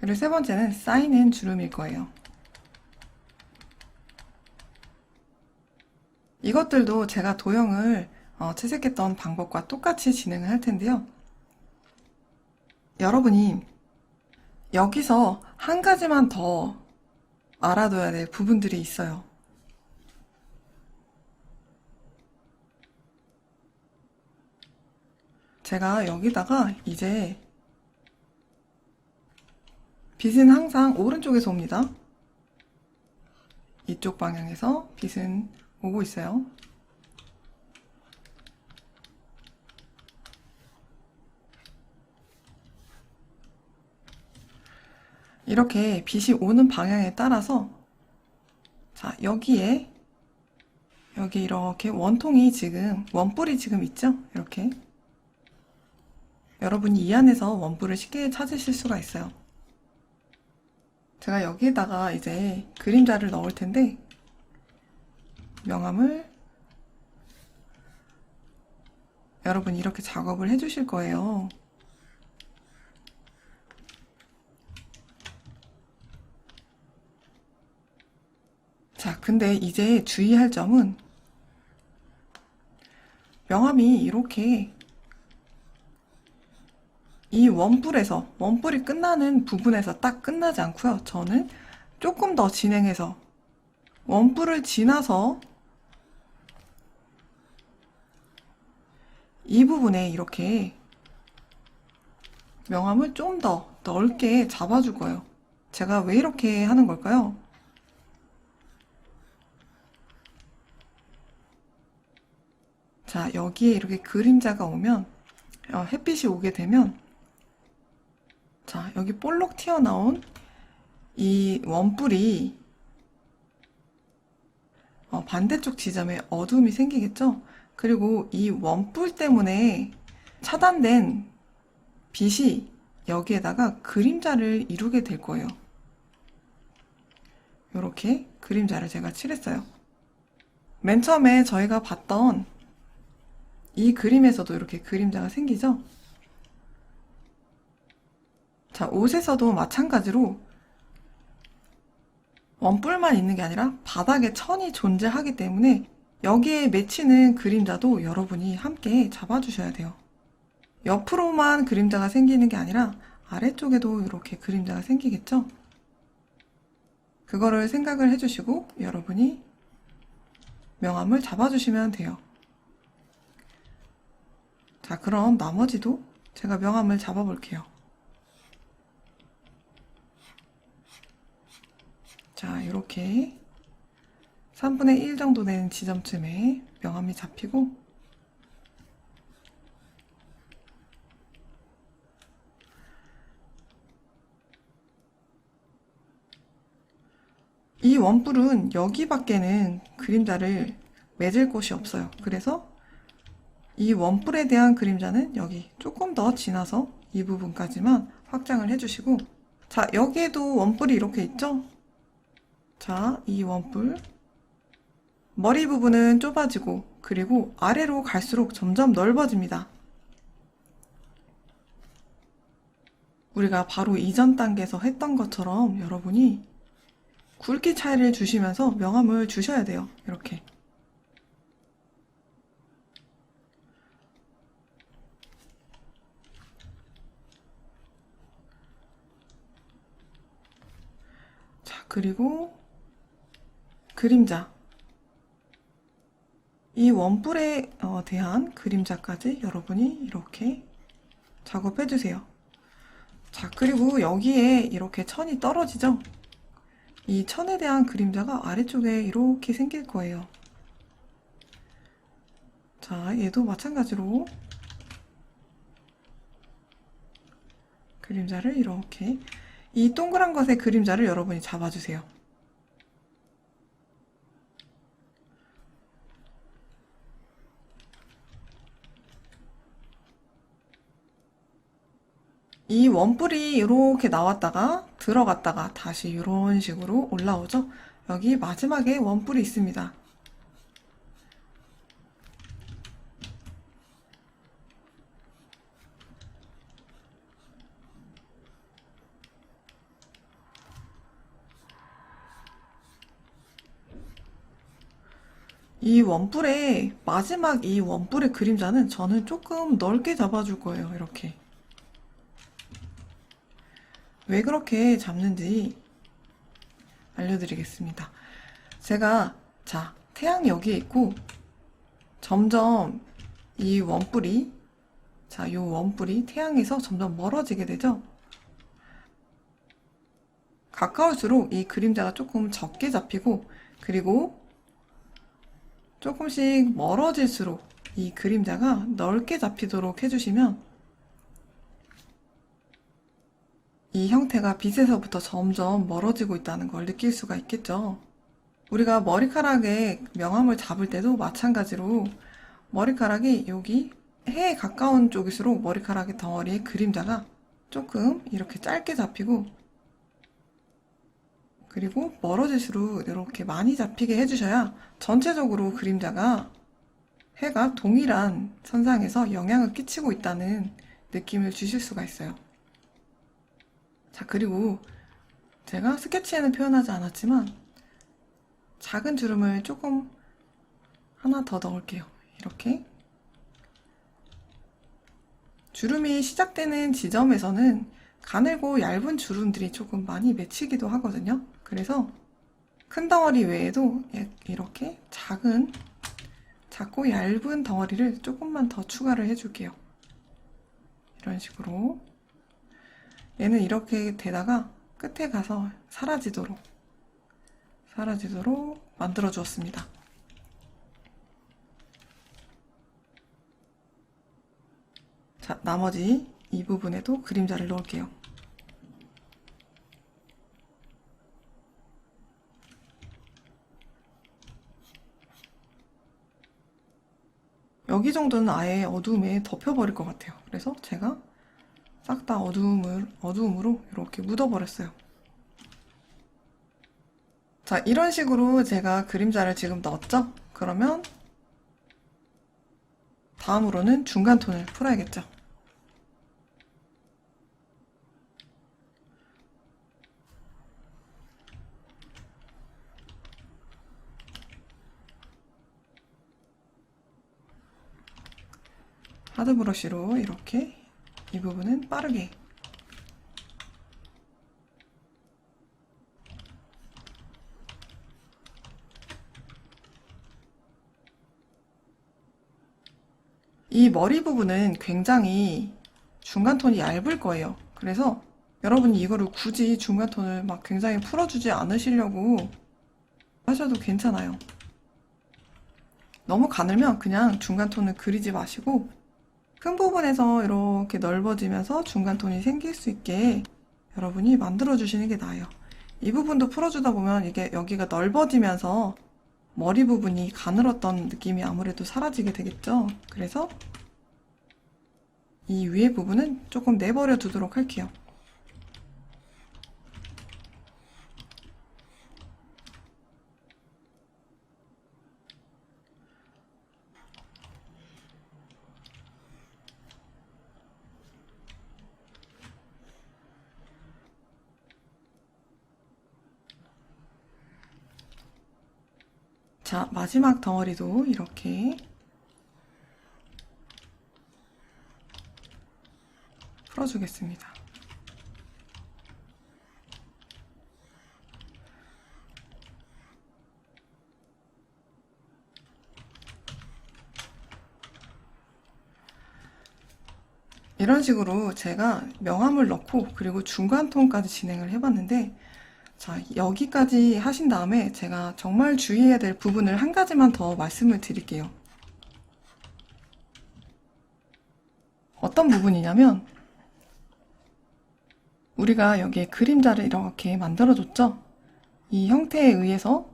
그리고 세 번째는 쌓이는 주름일 거예요. 이것들도 제가 도형을 채색했던 방법과 똑같이 진행을 할 텐데요. 여러분이 여기서 한 가지만 더 알아둬야 될 부분들이 있어요. 제가 여기다가 이제 빛은 항상 오른쪽에서 옵니다. 이쪽 방향에서 빛은 오고 있어요. 이렇게 빛이 오는 방향에 따라서 자, 여기에 여기 이렇게 원통이 지금, 원뿔이 지금 있죠? 이렇게. 여러분이 이 안에서 원뿔을 쉽게 찾으실 수가 있어요. 제가 여기에다가 이제 그림자를 넣을 텐데, 명암을 여러분이 이렇게 작업을 해주실 거예요. 자, 근데 이제 주의할 점은 명암이 이렇게 이 원뿔에서, 원뿔이 끝나는 부분에서 딱 끝나지 않고요. 저는 조금 더 진행해서 원뿔을 지나서 이 부분에 이렇게 명암을 좀 더 넓게 잡아줄 거예요. 제가 왜 이렇게 하는 걸까요? 자, 여기에 이렇게 그림자가 오면, 햇빛이 오게 되면, 자, 여기 볼록 튀어나온 이 원뿔이 반대쪽 지점에 어두움이 생기겠죠? 그리고 이 원뿔 때문에 차단된 빛이 여기에다가 그림자를 이루게 될 거예요. 이렇게 그림자를 제가 칠했어요. 맨 처음에 저희가 봤던 이 그림에서도 이렇게 그림자가 생기죠? 자, 옷에서도 마찬가지로 원뿔만 있는 게 아니라 바닥에 천이 존재하기 때문에 여기에 맺히는 그림자도 여러분이 함께 잡아주셔야 돼요. 옆으로만 그림자가 생기는 게 아니라 아래쪽에도 이렇게 그림자가 생기겠죠? 그거를 생각을 해주시고 여러분이 명암을 잡아주시면 돼요. 자, 그럼 나머지도 제가 명암을 잡아볼게요. 자, 이렇게 3분의 1 정도 되는 지점쯤에 명암이 잡히고 이 원뿔은 여기밖에는 그림자를 맺을 곳이 없어요. 그래서 이 원뿔에 대한 그림자는 여기 조금 더 지나서 이 부분까지만 확장을 해주시고 자, 여기에도 원뿔이 이렇게 있죠? 자, 이 원뿔 머리 부분은 좁아지고 그리고 아래로 갈수록 점점 넓어집니다. 우리가 바로 이전 단계에서 했던 것처럼 여러분이 굵기 차이를 주시면서 명암을 주셔야 돼요. 이렇게. 자, 그리고 그림자. 이 원뿔에 대한 그림자까지 여러분이 이렇게 작업해주세요. 자, 그리고 여기에 이렇게 천이 떨어지죠? 이 천에 대한 그림자가 아래쪽에 이렇게 생길 거예요. 자, 얘도 마찬가지로 그림자를 이렇게 이 동그란 것의 그림자를 여러분이 잡아주세요. 이 원뿔이 이렇게 나왔다가 들어갔다가 다시 이런 식으로 올라오죠. 여기 마지막에 원뿔이 있습니다. 이 원뿔의 마지막 이 원뿔의 그림자는 저는 조금 넓게 잡아줄 거예요. 이렇게. 왜 그렇게 잡는지 알려드리겠습니다. 제가 자, 태양이 여기에 있고 점점 이 원뿔이 자, 이 원뿔이 태양에서 점점 멀어지게 되죠. 가까울수록 이 그림자가 조금 적게 잡히고 그리고 조금씩 멀어질수록 이 그림자가 넓게 잡히도록 해주시면 이 형태가 빛에서부터 점점 멀어지고 있다는 걸 느낄 수가 있겠죠. 우리가 머리카락에 명암을 잡을 때도 마찬가지로 머리카락이 여기 해에 가까운 쪽일수록 머리카락의 덩어리의 그림자가 조금 이렇게 짧게 잡히고, 그리고 멀어질수록 이렇게 많이 잡히게 해주셔야 전체적으로 그림자가 해가 동일한 선상에서 영향을 끼치고 있다는 느낌을 주실 수가 있어요. 자, 그리고 제가 스케치에는 표현하지 않았지만 작은 주름을 조금 하나 더 넣을게요. 이렇게 주름이 시작되는 지점에서는 가늘고 얇은 주름들이 조금 많이 맺히기도 하거든요. 그래서 큰 덩어리 외에도 이렇게 작고 얇은 덩어리를 조금만 더 추가를 해줄게요. 이런 식으로 얘는 이렇게 되다가 끝에 가서 사라지도록 만들어 주었습니다. 자, 나머지 이 부분에도 그림자를 넣을게요. 여기 정도는 아예 어두움에 덮여버릴 것 같아요. 그래서 제가 싹 다 어두움으로 이렇게 묻어버렸어요. 자, 이런 식으로 제가 그림자를 지금 넣었죠? 그러면 다음으로는 중간 톤을 풀어야겠죠? 하드 브러쉬로 이렇게 이 부분은 빠르게 이 머리 부분은 굉장히 중간톤이 얇을 거예요. 그래서 여러분이 이거를 굳이 중간톤을 막 굉장히 풀어주지 않으시려고 하셔도 괜찮아요. 너무 가늘면 그냥 중간톤을 그리지 마시고 큰 부분에서 이렇게 넓어지면서 중간톤이 생길 수 있게 여러분이 만들어주시는 게 나아요. 이 부분도 풀어주다 보면 이게 여기가 넓어지면서 머리 부분이 가늘었던 느낌이 아무래도 사라지게 되겠죠. 그래서 이 위에 부분은 조금 내버려 두도록 할게요. 자, 마지막 덩어리도 이렇게 풀어주겠습니다. 이런 식으로 제가 명암을 넣고 그리고 중간톤까지 진행을 해봤는데, 자, 여기까지 하신 다음에 제가 정말 주의해야 될 부분을 한 가지만 더 말씀을 드릴게요. 어떤 부분이냐면 우리가 여기에 그림자를 이렇게 만들어줬죠? 이 형태에 의해서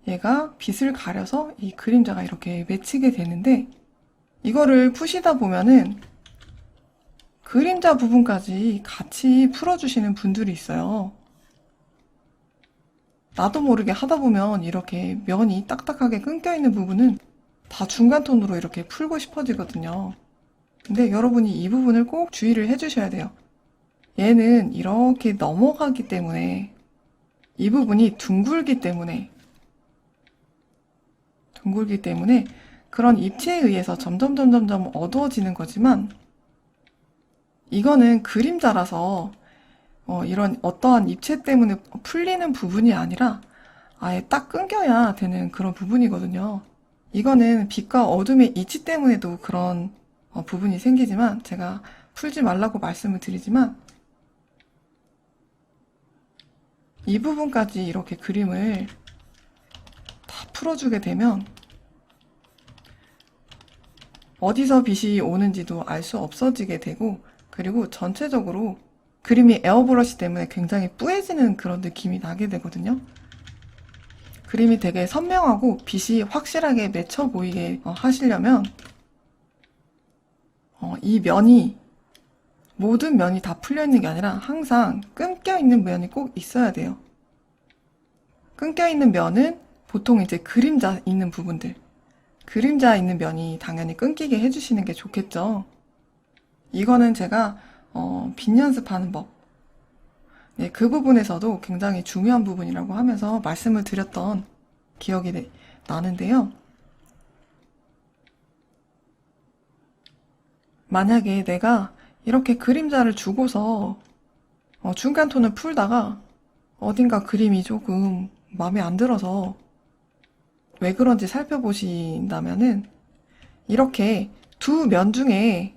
얘가 빛을 가려서 이 그림자가 이렇게 맺히게 되는데, 이거를 푸시다 보면은 그림자 부분까지 같이 풀어주시는 분들이 있어요. 나도 모르게 하다 보면 이렇게 면이 딱딱하게 끊겨있는 부분은 다 중간톤으로 이렇게 풀고 싶어지거든요. 근데 여러분이 이 부분을 꼭 주의를 해주셔야 돼요. 얘는 이렇게 넘어가기 때문에, 이 부분이 둥글기 때문에 그런 입체에 의해서 점점 어두워지는 거지만, 이거는 그림자라서 이런 어떠한 입체 때문에 풀리는 부분이 아니라 아예 딱 끊겨야 되는 그런 부분이거든요. 이거는 빛과 어둠의 이치 때문에도 그런 부분이 생기지만, 제가 풀지 말라고 말씀을 드리지만, 이 부분까지 이렇게 그림을 다 풀어주게 되면 어디서 빛이 오는지도 알 수 없어지게 되고, 그리고 전체적으로 그림이 에어브러쉬 때문에 굉장히 뿌해지는 그런 느낌이 나게 되거든요. 그림이 되게 선명하고 빛이 확실하게 맺혀 보이게 하시려면 이 면이 모든 면이 다 풀려 있는 게 아니라 항상 끊겨 있는 면이 꼭 있어야 돼요. 끊겨 있는 면은 보통 이제 그림자 있는 부분들, 그림자 있는 면이 당연히 끊기게 해주시는 게 좋겠죠. 이거는 제가 빛 연습하는 법, 네, 그 부분에서도 굉장히 중요한 부분이라고 하면서 말씀을 드렸던 기억이 나는데요. 만약에 내가 이렇게 그림자를 주고서 중간 톤을 풀다가 어딘가 그림이 조금 마음에 안 들어서 왜 그런지 살펴보신다면은 이렇게 두 면 중에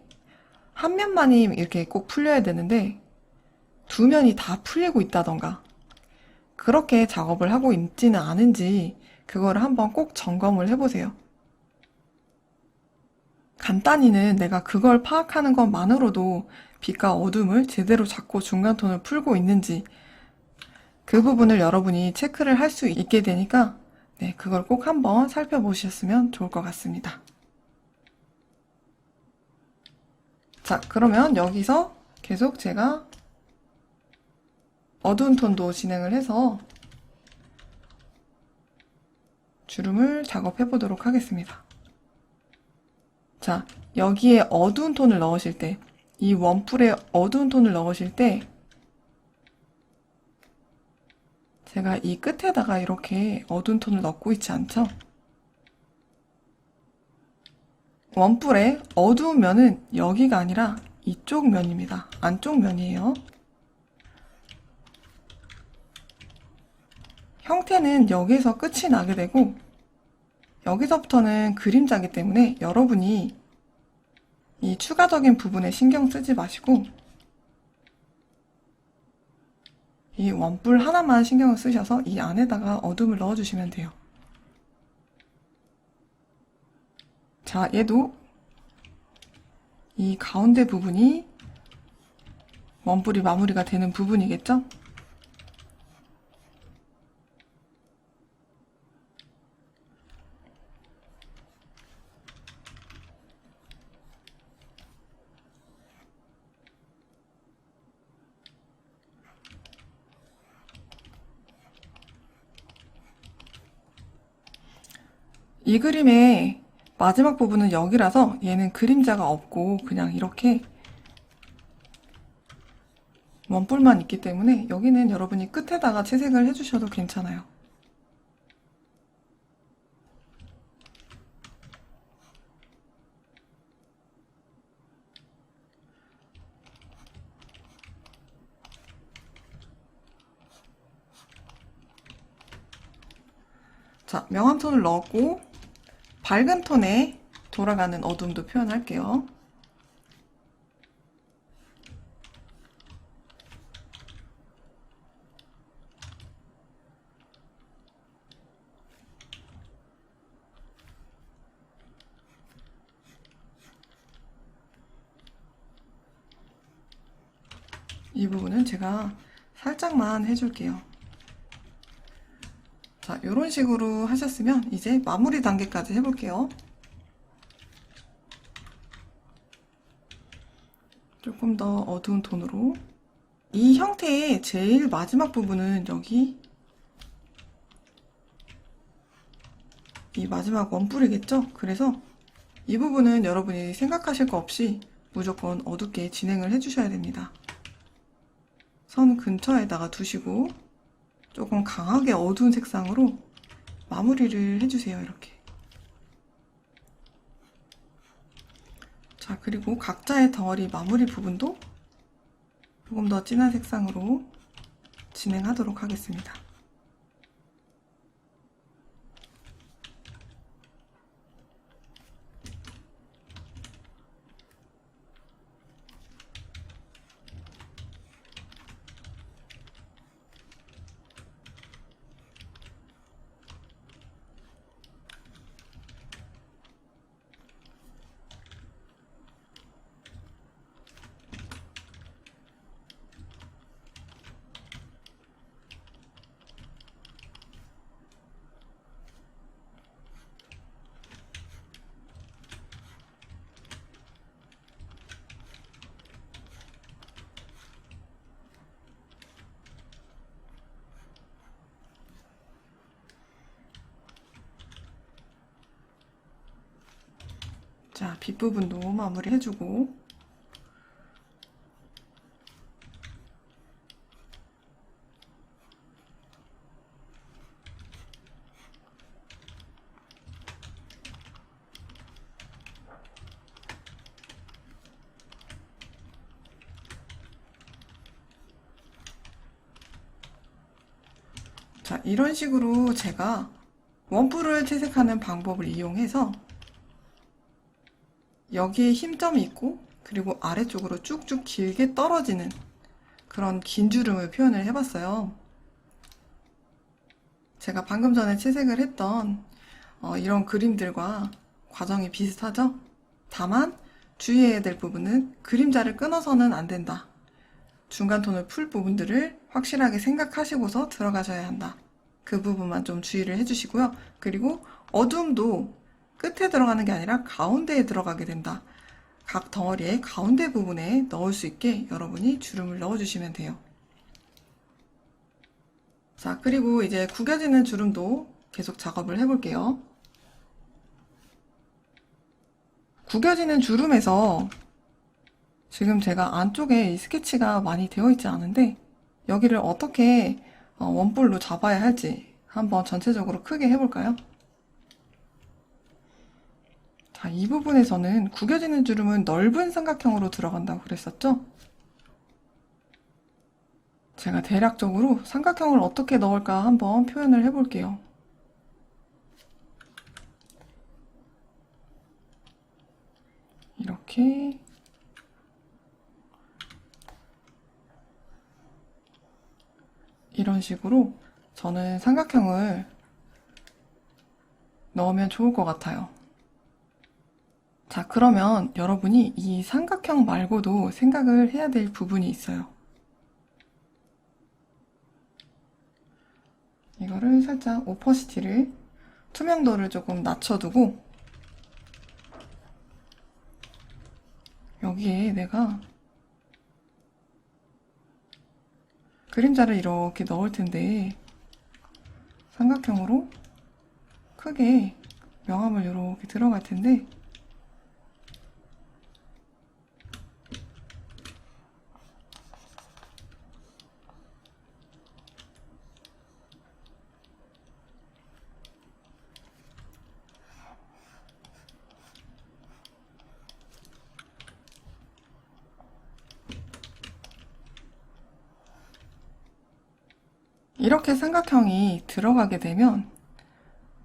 한 면만이 이렇게 꼭 풀려야 되는데 두 면이 다 풀리고 있다던가 그렇게 작업을 하고 있지는 않은지 그걸 한번 꼭 점검을 해보세요. 간단히는 내가 그걸 파악하는 것만으로도 빛과 어둠을 제대로 잡고 중간톤을 풀고 있는지 그 부분을 여러분이 체크를 할 수 있게 되니까 네, 그걸 꼭 한번 살펴보셨으면 좋을 것 같습니다. 자, 그러면 여기서 계속 제가 어두운 톤도 진행을 해서 주름을 작업해 보도록 하겠습니다. 자, 여기에 어두운 톤을 넣으실 때, 이 원뿔에 어두운 톤을 넣으실 때 제가 이 끝에다가 이렇게 어두운 톤을 넣고 있지 않죠? 원뿔의 어두운 면은 여기가 아니라 이쪽 면입니다. 안쪽 면이에요. 형태는 여기서 끝이 나게 되고 여기서부터는 그림자이기 때문에 여러분이 이 추가적인 부분에 신경 쓰지 마시고 이 원뿔 하나만 신경을 쓰셔서 이 안에다가 어둠을 넣어주시면 돼요. 자, 얘도 이 가운데 부분이 원뿔이 마무리가 되는 부분이겠죠? 이 그림의 마지막 부분은 여기라서 얘는 그림자가 없고 그냥 이렇게 원뿔만 있기 때문에 여기는 여러분이 끝에다가 채색을 해주셔도 괜찮아요. 자, 명암 톤을 넣었고 밝은 톤에 돌아가는 어둠도 표현할게요. 이 부분은 제가 살짝만 해줄게요. 자, 이런 식으로 하셨으면 이제 마무리 단계까지 해볼게요. 조금 더 어두운 톤으로. 이 형태의 제일 마지막 부분은 여기 이 마지막 원뿔이겠죠? 그래서 이 부분은 여러분이 생각하실 거 없이 무조건 어둡게 진행을 해주셔야 됩니다. 선 근처에다가 두시고 조금 강하게 어두운 색상으로 마무리를 해주세요. 이렇게. 자, 그리고 각자의 덩어리 마무리 부분도 조금 더 진한 색상으로 진행하도록 하겠습니다. 자, 빗부분도 마무리 해주고, 자, 이런 식으로 제가 원뿔을 채색하는 방법을 이용해서 여기에 힘점이 있고, 그리고 아래쪽으로 쭉쭉 길게 떨어지는 그런 긴 주름을 표현을 해봤어요. 제가 방금 전에 채색을 했던 이런 그림들과 과정이 비슷하죠? 다만 주의해야 될 부분은 그림자를 끊어서는 안 된다. 중간 톤을 풀 부분들을 확실하게 생각하시고서 들어가셔야 한다. 그 부분만 좀 주의를 해주시고요. 그리고 어두움도 끝에 들어가는 게 아니라 가운데에 들어가게 된다. 각 덩어리의 가운데 부분에 넣을 수 있게 여러분이 주름을 넣어주시면 돼요. 자, 그리고 이제 구겨지는 주름도 계속 작업을 해볼게요. 구겨지는 주름에서 지금 제가 안쪽에 이 스케치가 많이 되어 있지 않은데 여기를 어떻게 원뿔로 잡아야 할지 한번 전체적으로 크게 해볼까요? 자, 이 부분에서는 구겨지는 주름은 넓은 삼각형으로 들어간다고 그랬었죠? 제가 대략적으로 삼각형을 어떻게 넣을까 한번 표현을 해볼게요. 이렇게 이런 식으로 저는 삼각형을 넣으면 좋을 것 같아요. 자, 그러면 여러분이 이 삼각형 말고도 생각을 해야 될 부분이 있어요. 이거를 살짝 오퍼시티를, 투명도를 조금 낮춰두고 여기에 내가 그림자를 이렇게 넣을 텐데 삼각형으로 크게 명암을 이렇게 들어갈 텐데 이렇게 삼각형이 들어가게 되면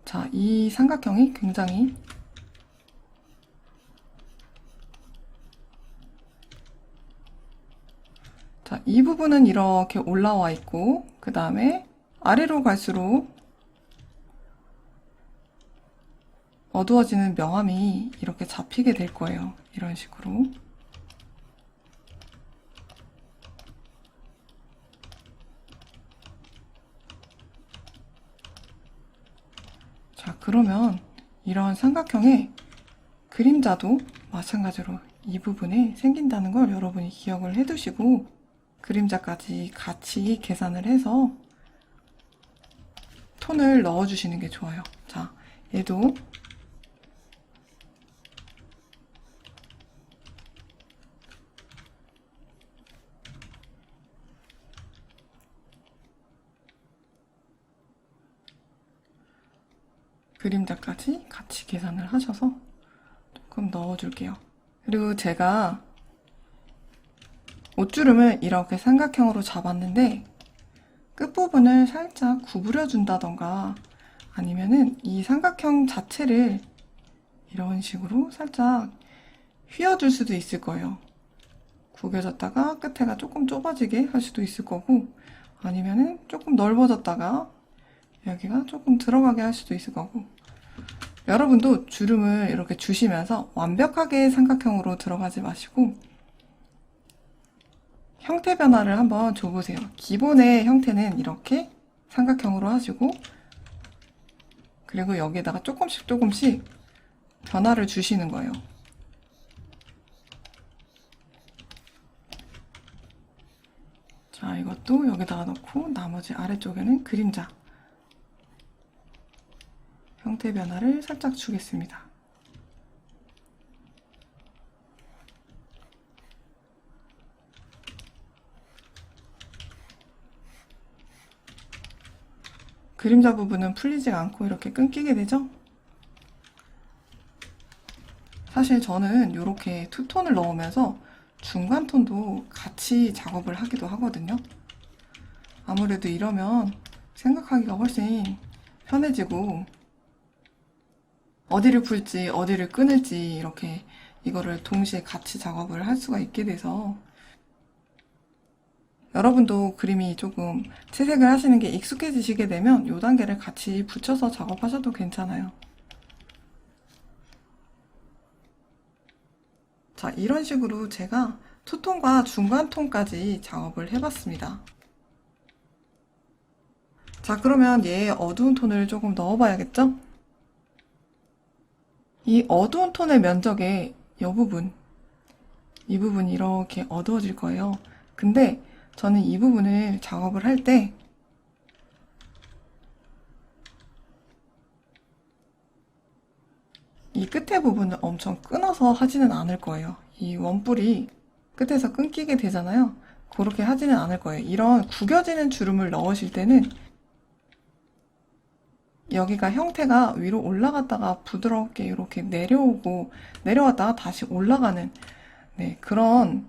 자, 이 삼각형이 굉장히 자, 이 부분은 이렇게 올라와 있고 그 다음에 아래로 갈수록 어두워지는 명암이 이렇게 잡히게 될 거예요. 이런 식으로. 자, 그러면 이런 삼각형의 그림자도 마찬가지로 이 부분에 생긴다는 걸 여러분이 기억을 해두시고 그림자까지 같이 계산을 해서 톤을 넣어주시는 게 좋아요. 자, 얘도 그림자까지 같이 계산을 하셔서 조금 넣어줄게요. 그리고 제가 옷주름을 이렇게 삼각형으로 잡았는데 끝부분을 살짝 구부려 준다던가 아니면은 이 삼각형 자체를 이런 식으로 살짝 휘어줄 수도 있을 거예요. 구겨졌다가 끝에가 조금 좁아지게 할 수도 있을 거고 아니면은 조금 넓어졌다가 여기가 조금 들어가게 할 수도 있을 거고 여러분도 주름을 이렇게 주시면서 완벽하게 삼각형으로 들어가지 마시고 형태 변화를 한번 줘보세요. 기본의 형태는 이렇게 삼각형으로 하시고 그리고 여기에다가 조금씩 변화를 주시는 거예요. 자, 이것도 여기다가 넣고 나머지 아래쪽에는 그림자 형태 변화를 살짝 주겠습니다. 그림자 부분은 풀리지가 않고 이렇게 끊기게 되죠? 사실 저는 이렇게 투톤을 넣으면서 중간 톤도 같이 작업을 하기도 하거든요. 아무래도 이러면 생각하기가 훨씬 편해지고 어디를 풀지 어디를 끊을지 이렇게 이거를 동시에 같이 작업을 할 수가 있게 돼서 여러분도 그림이 조금 채색을 하시는 게 익숙해지시게 되면 이 단계를 같이 붙여서 작업하셔도 괜찮아요. 자, 이런 식으로 제가 투톤과 중간톤까지 작업을 해봤습니다. 자, 그러면 얘 어두운 톤을 조금 넣어봐야겠죠? 이 어두운 톤의 면적의 이 부분이 이렇게 어두워질 거예요. 근데 저는 이 부분을 작업을 할 때 이 끝에 부분을 엄청 끊어서 하지는 않을 거예요. 이 원뿔이 끝에서 끊기게 되잖아요. 그렇게 하지는 않을 거예요. 이런 구겨지는 주름을 넣으실 때는 여기가 형태가 위로 올라갔다가 부드럽게 이렇게 내려오고 내려왔다가 다시 올라가는 그런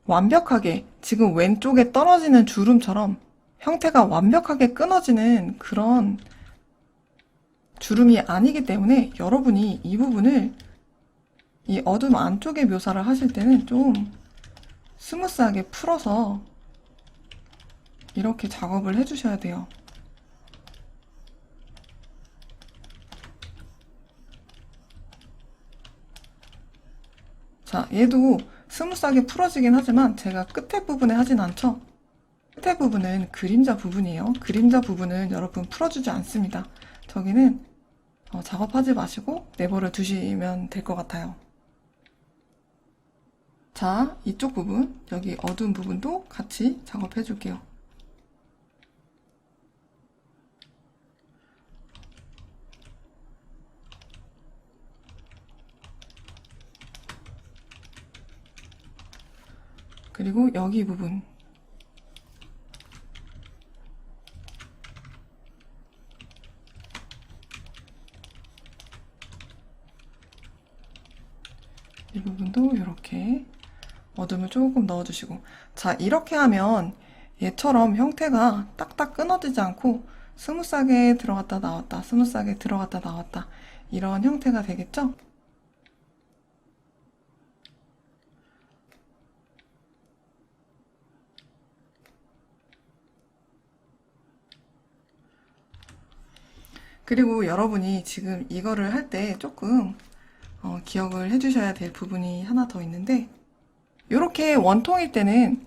완벽하게 지금 왼쪽에 떨어지는 주름처럼 형태가 완벽하게 끊어지는 그런 주름이 아니기 때문에 여러분이 이 부분을 이 어둠 안쪽에 묘사를 하실 때는 좀 스무스하게 풀어서 이렇게 작업을 해주셔야 돼요. 자, 얘도 스무스하게 풀어지긴 하지만 제가 끝에 부분에 하진 않죠? 끝에 부분은 그림자 부분이에요. 그림자 부분은 여러분 풀어주지 않습니다. 저기는 작업하지 마시고 내버려 두시면 될 것 같아요. 자, 이쪽 부분, 여기 어두운 부분도 같이 작업해 줄게요. 그리고 여기 부분 이 부분도 이렇게 어둠을 조금 넣어주시고 자 이렇게 하면 얘처럼 형태가 딱딱 끊어지지 않고 스무스하게 들어갔다 나왔다 스무스하게 들어갔다 나왔다 이런 형태가 되겠죠? 그리고 여러분이 지금 이거를 할 때 조금 기억을 해주셔야 될 부분이 하나 더 있는데 이렇게 원통일 때는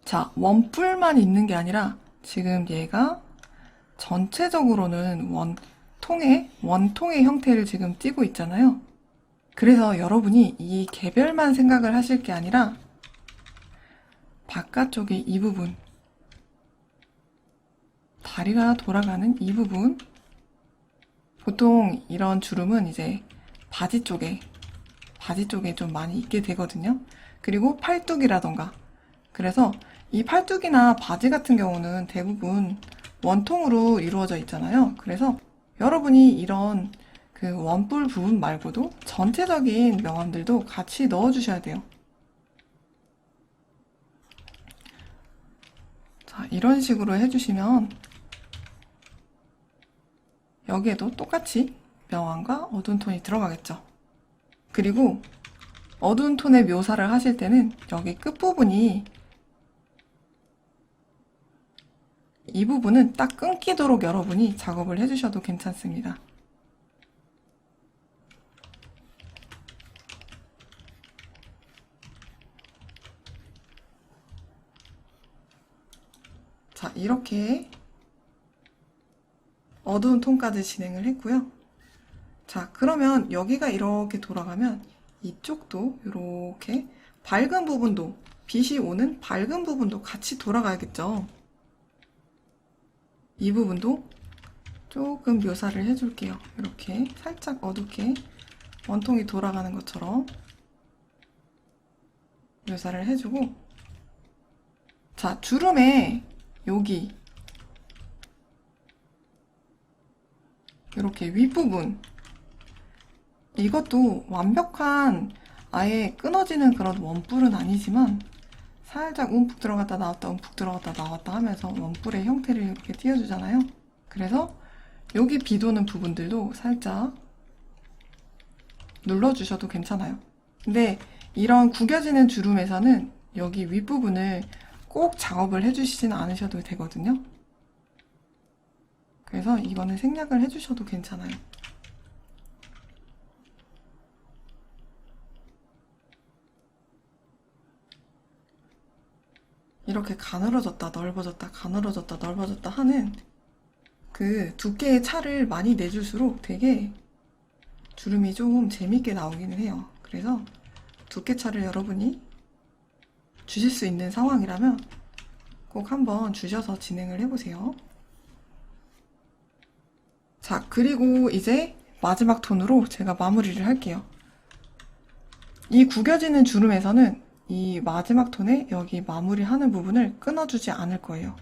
자 원뿔만 있는 게 아니라 지금 얘가 전체적으로는 원통의 형태를 지금 띠고 있잖아요. 그래서 여러분이 이 개별만 생각을 하실 게 아니라 바깥쪽에 이 부분 다리가 돌아가는 이 부분 보통 이런 주름은 이제 바지 쪽에 좀 많이 있게 되거든요. 그리고 팔뚝이라던가 그래서 이 팔뚝이나 바지 같은 경우는 대부분 원통으로 이루어져 있잖아요. 그래서 여러분이 이런 그 원뿔 부분 말고도 전체적인 명암들도 같이 넣어주셔야 돼요. 자, 이런 식으로 해주시면 여기에도 똑같이 명암과 어두운 톤이 들어가겠죠. 그리고 어두운 톤의 묘사를 하실 때는 여기 끝부분이 이 부분은 딱 끊기도록 여러분이 작업을 해주셔도 괜찮습니다. 자, 이렇게 어두운 톤까지 진행을 했고요. 자, 그러면 여기가 이렇게 돌아가면 이쪽도 이렇게 밝은 부분도 빛이 오는 밝은 부분도 같이 돌아가야겠죠. 이 부분도 조금 묘사를 해줄게요. 이렇게 살짝 어둡게 원통이 돌아가는 것처럼 묘사를 해주고 자, 주름에 여기 이렇게 윗부분, 이것도 완벽한 아예 끊어지는 그런 원뿔은 아니지만 살짝 움푹 들어갔다 나왔다 움푹 들어갔다 나왔다 하면서 원뿔의 형태를 이렇게 띄워주잖아요. 그래서 여기 비도는 부분들도 살짝 눌러주셔도 괜찮아요. 근데 이런 구겨지는 주름에서는 여기 윗부분을 꼭 작업을 해주시진 않으셔도 되거든요. 그래서 이거는 생략을 해주셔도 괜찮아요. 이렇게 가늘어졌다 넓어졌다 가늘어졌다 넓어졌다 하는 그 두께의 차를 많이 내줄수록 되게 주름이 조금 재밌게 나오기는 해요. 그래서 두께 차를 여러분이 주실 수 있는 상황이라면 꼭 한번 주셔서 진행을 해보세요. 자, 그리고 이제 마지막 톤으로 제가 마무리를 할게요. 이 구겨지는 주름에서는 이 마지막 톤에 여기 마무리하는 부분을 끊어주지 않을 거예요.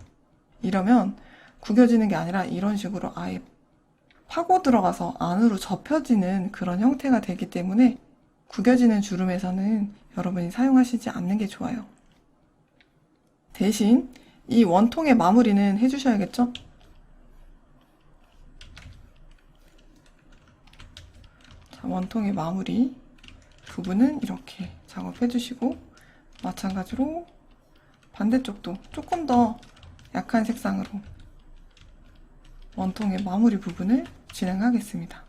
이러면 구겨지는 게 아니라 이런 식으로 아예 파고 들어가서 안으로 접혀지는 그런 형태가 되기 때문에 구겨지는 주름에서는 여러분이 사용하시지 않는 게 좋아요. 대신 이 원통의 마무리는 해주셔야겠죠? 자, 원통의 마무리 부분은 이렇게 작업해주시고 마찬가지로 반대쪽도 조금 더 약한 색상으로 원통의 마무리 부분을 진행하겠습니다.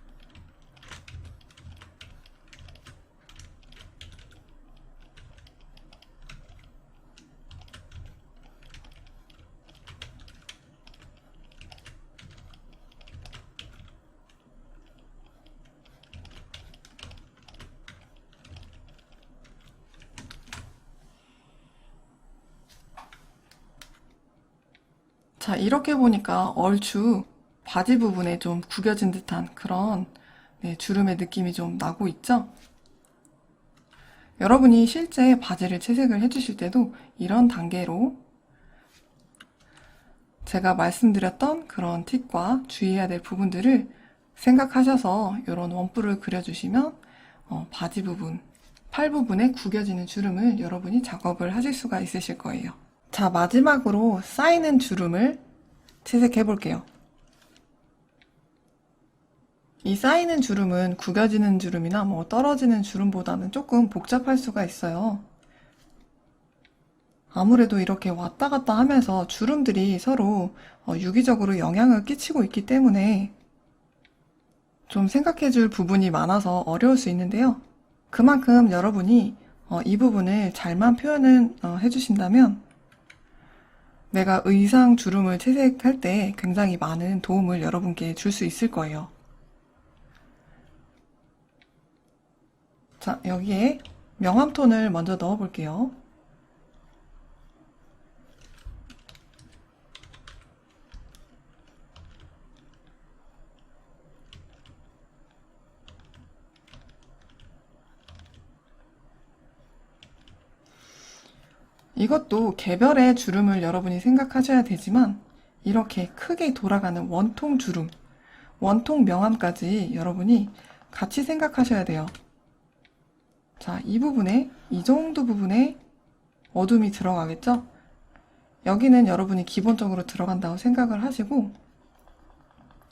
자, 이렇게 보니까 얼추 바지 부분에 좀 구겨진 듯한 그런 주름의 느낌이 좀 나고 있죠? 여러분이 실제 바지를 채색을 해주실 때도 이런 단계로 제가 말씀드렸던 그런 팁과 주의해야 될 부분들을 생각하셔서 이런 원뿔을 그려주시면 바지 부분, 팔 부분에 구겨지는 주름을 여러분이 작업을 하실 수가 있으실 거예요. 자, 마지막으로 쌓이는 주름을 채색해 볼게요. 이 쌓이는 주름은 구겨지는 주름이나 떨어지는 주름보다는 조금 복잡할 수가 있어요. 아무래도 이렇게 왔다 갔다 하면서 주름들이 서로 유기적으로 영향을 끼치고 있기 때문에 좀 생각해 줄 부분이 많아서 어려울 수 있는데요. 그만큼 여러분이 이 부분을 잘만 표현을 해주신다면 내가 의상 주름을 채색할 때 굉장히 많은 도움을 여러분께 줄 수 있을 거예요. 자, 여기에 명암톤을 먼저 넣어 볼게요. 이것도 개별의 주름을 여러분이 생각하셔야 되지만 이렇게 크게 돌아가는 원통 주름, 원통 명암까지 여러분이 같이 생각하셔야 돼요. 자, 이 부분에, 이 정도 부분에 어둠이 들어가겠죠? 여기는 여러분이 기본적으로 들어간다고 생각을 하시고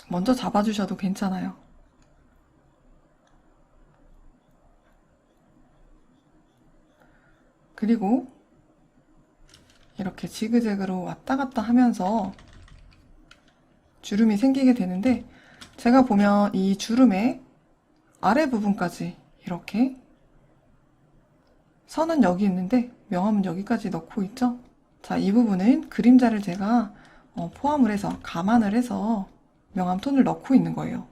먼저 잡아주셔도 괜찮아요. 그리고 이렇게 지그재그로 왔다 갔다 하면서 주름이 생기게 되는데 제가 보면 이 주름의 아래 부분까지 이렇게 선은 여기 있는데 명암은 여기까지 넣고 있죠? 자, 이 부분은 그림자를 제가 포함을 해서 감안을 해서 명암 톤을 넣고 있는 거예요.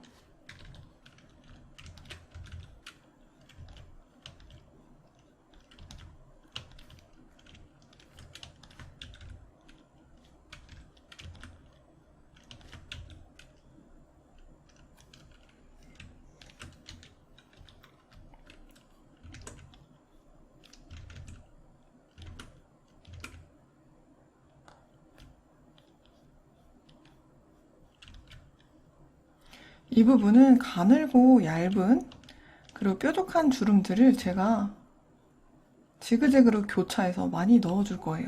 이 부분은 가늘고 얇은 그리고 뾰족한 주름들을 제가 지그재그로 교차해서 많이 넣어줄 거예요.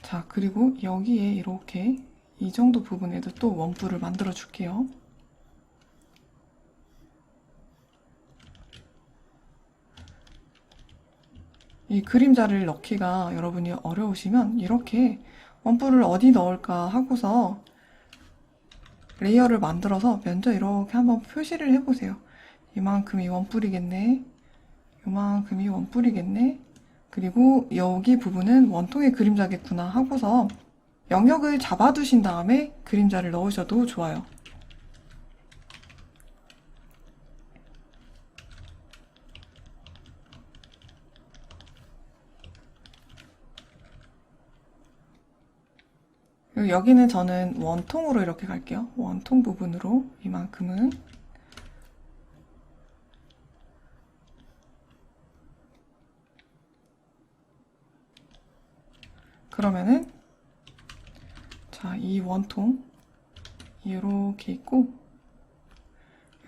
자, 그리고 여기에 이렇게 이 정도 부분에도 또 원뿔을 만들어 줄게요. 이 그림자를 넣기가 여러분이 어려우시면 이렇게 원뿔을 어디 넣을까 하고서 레이어를 만들어서 먼저 이렇게 한번 표시를 해보세요. 이만큼이 원뿔이겠네. 이만큼이 원뿔이겠네. 그리고 여기 부분은 원통의 그림자겠구나 하고서 영역을 잡아두신 다음에 그림자를 넣으셔도 좋아요. 그리고 여기는 저는 원통으로 이렇게 갈게요. 원통 부분으로 이만큼은. 그러면은 자, 이 원통 이렇게 있고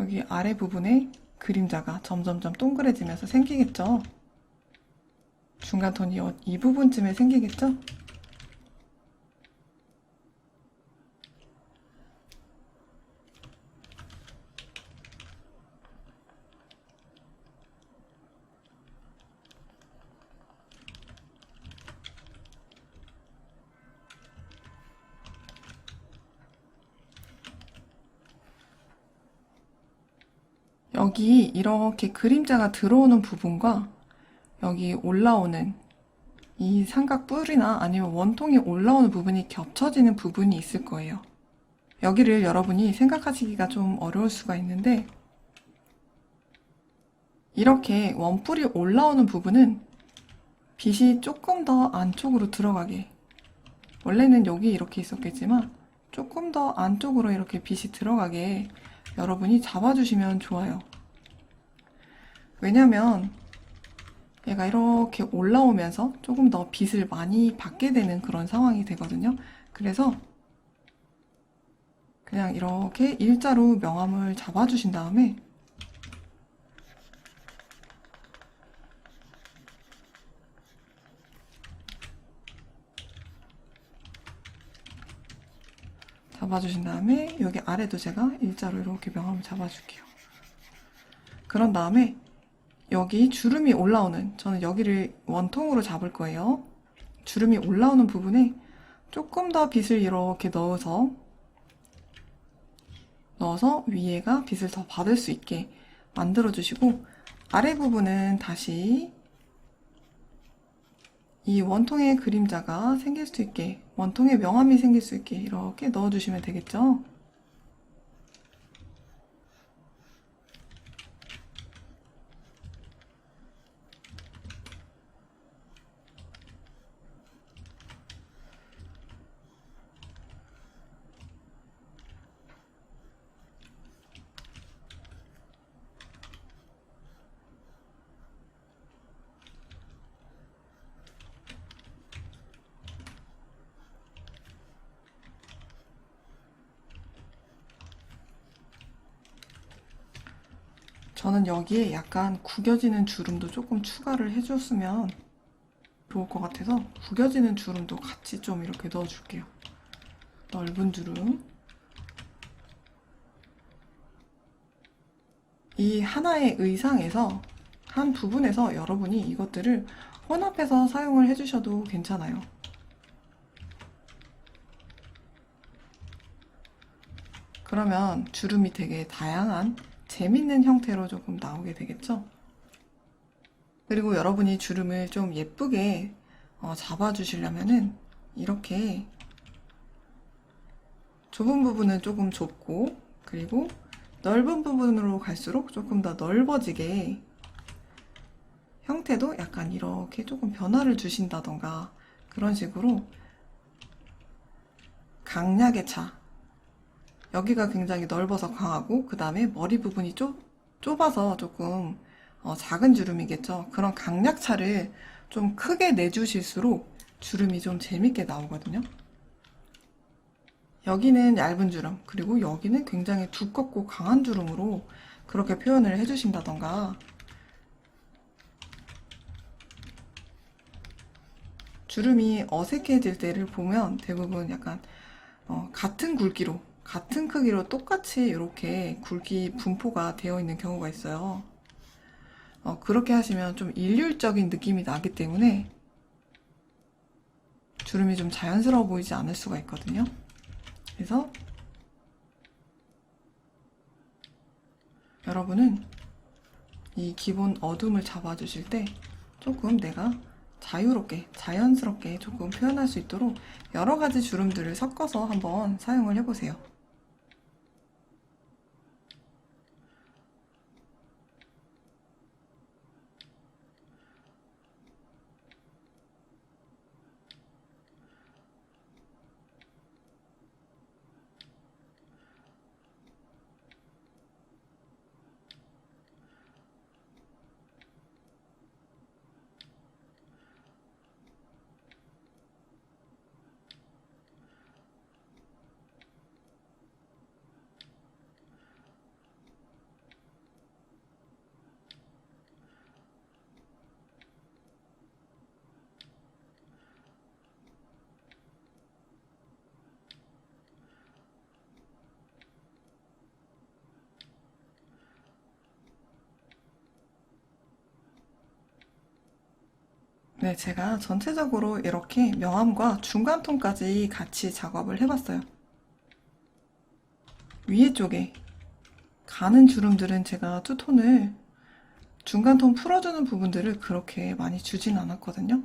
여기 아래 부분에 그림자가 점점점 동그래지면서 생기겠죠? 중간 톤이 이 부분쯤에 생기겠죠? 여기 이렇게 그림자가 들어오는 부분과 여기 올라오는 이 삼각 뿔이나 아니면 원통이 올라오는 부분이 겹쳐지는 부분이 있을 거예요. 여기를 여러분이 생각하시기가 좀 어려울 수가 있는데 이렇게 원뿔이 올라오는 부분은 빛이 조금 더 안쪽으로 들어가게, 원래는 여기 이렇게 있었겠지만 조금 더 안쪽으로 이렇게 빛이 들어가게 여러분이 잡아주시면 좋아요. 왜냐면 얘가 이렇게 올라오면서 조금 더 빛을 많이 받게 되는 그런 상황이 되거든요. 그래서 그냥 이렇게 일자로 명암을 잡아주신 다음에 여기 아래도 제가 일자로 이렇게 명암을 잡아줄게요. 그런 다음에 여기 주름이 올라오는, 저는 여기를 원통으로 잡을 거예요. 주름이 올라오는 부분에 조금 더 빛을 이렇게 넣어서 위에가 빛을 더 받을 수 있게 만들어 주시고 아래 부분은 다시 이 원통의 그림자가 생길 수 있게, 원통의 명암이 생길 수 있게 이렇게 넣어주시면 되겠죠. 저는 여기에 약간 구겨지는 주름도 조금 추가를 해줬으면 좋을 것 같아서 구겨지는 주름도 같이 좀 이렇게 넣어줄게요. 넓은 주름. 이 하나의 의상에서 한 부분에서 여러분이 이것들을 혼합해서 사용을 해주셔도 괜찮아요. 그러면 주름이 되게 다양한 재밌는 형태로 조금 나오게 되겠죠? 그리고 여러분이 주름을 좀 예쁘게 잡아주시려면은 이렇게 좁은 부분은 조금 좁고 그리고 넓은 부분으로 갈수록 조금 더 넓어지게 형태도 약간 이렇게 조금 변화를 주신다던가 그런 식으로 강약의 차, 여기가 굉장히 넓어서 강하고 그 다음에 머리 부분이 좁아서 조금 작은 주름이겠죠. 그런 강약차를 좀 크게 내주실수록 주름이 좀 재밌게 나오거든요. 여기는 얇은 주름, 그리고 여기는 굉장히 두껍고 강한 주름으로 그렇게 표현을 해주신다던가, 주름이 어색해질 때를 보면 대부분 약간 같은 굵기로, 같은 크기로 똑같이 이렇게 굵기 분포가 되어 있는 경우가 있어요. 그렇게 하시면 좀 일률적인 느낌이 나기 때문에 주름이 좀 자연스러워 보이지 않을 수가 있거든요. 그래서 여러분은 이 기본 어둠을 잡아주실 때 조금 내가 자유롭게, 자연스럽게 조금 표현할 수 있도록 여러 가지 주름들을 섞어서 한번 사용을 해보세요. 네, 제가 전체적으로 이렇게 명암과 중간톤까지 같이 작업을 해봤어요. 위에 쪽에 가는 주름들은 제가 투톤을 중간톤 풀어주는 부분들을 그렇게 많이 주진 않았거든요.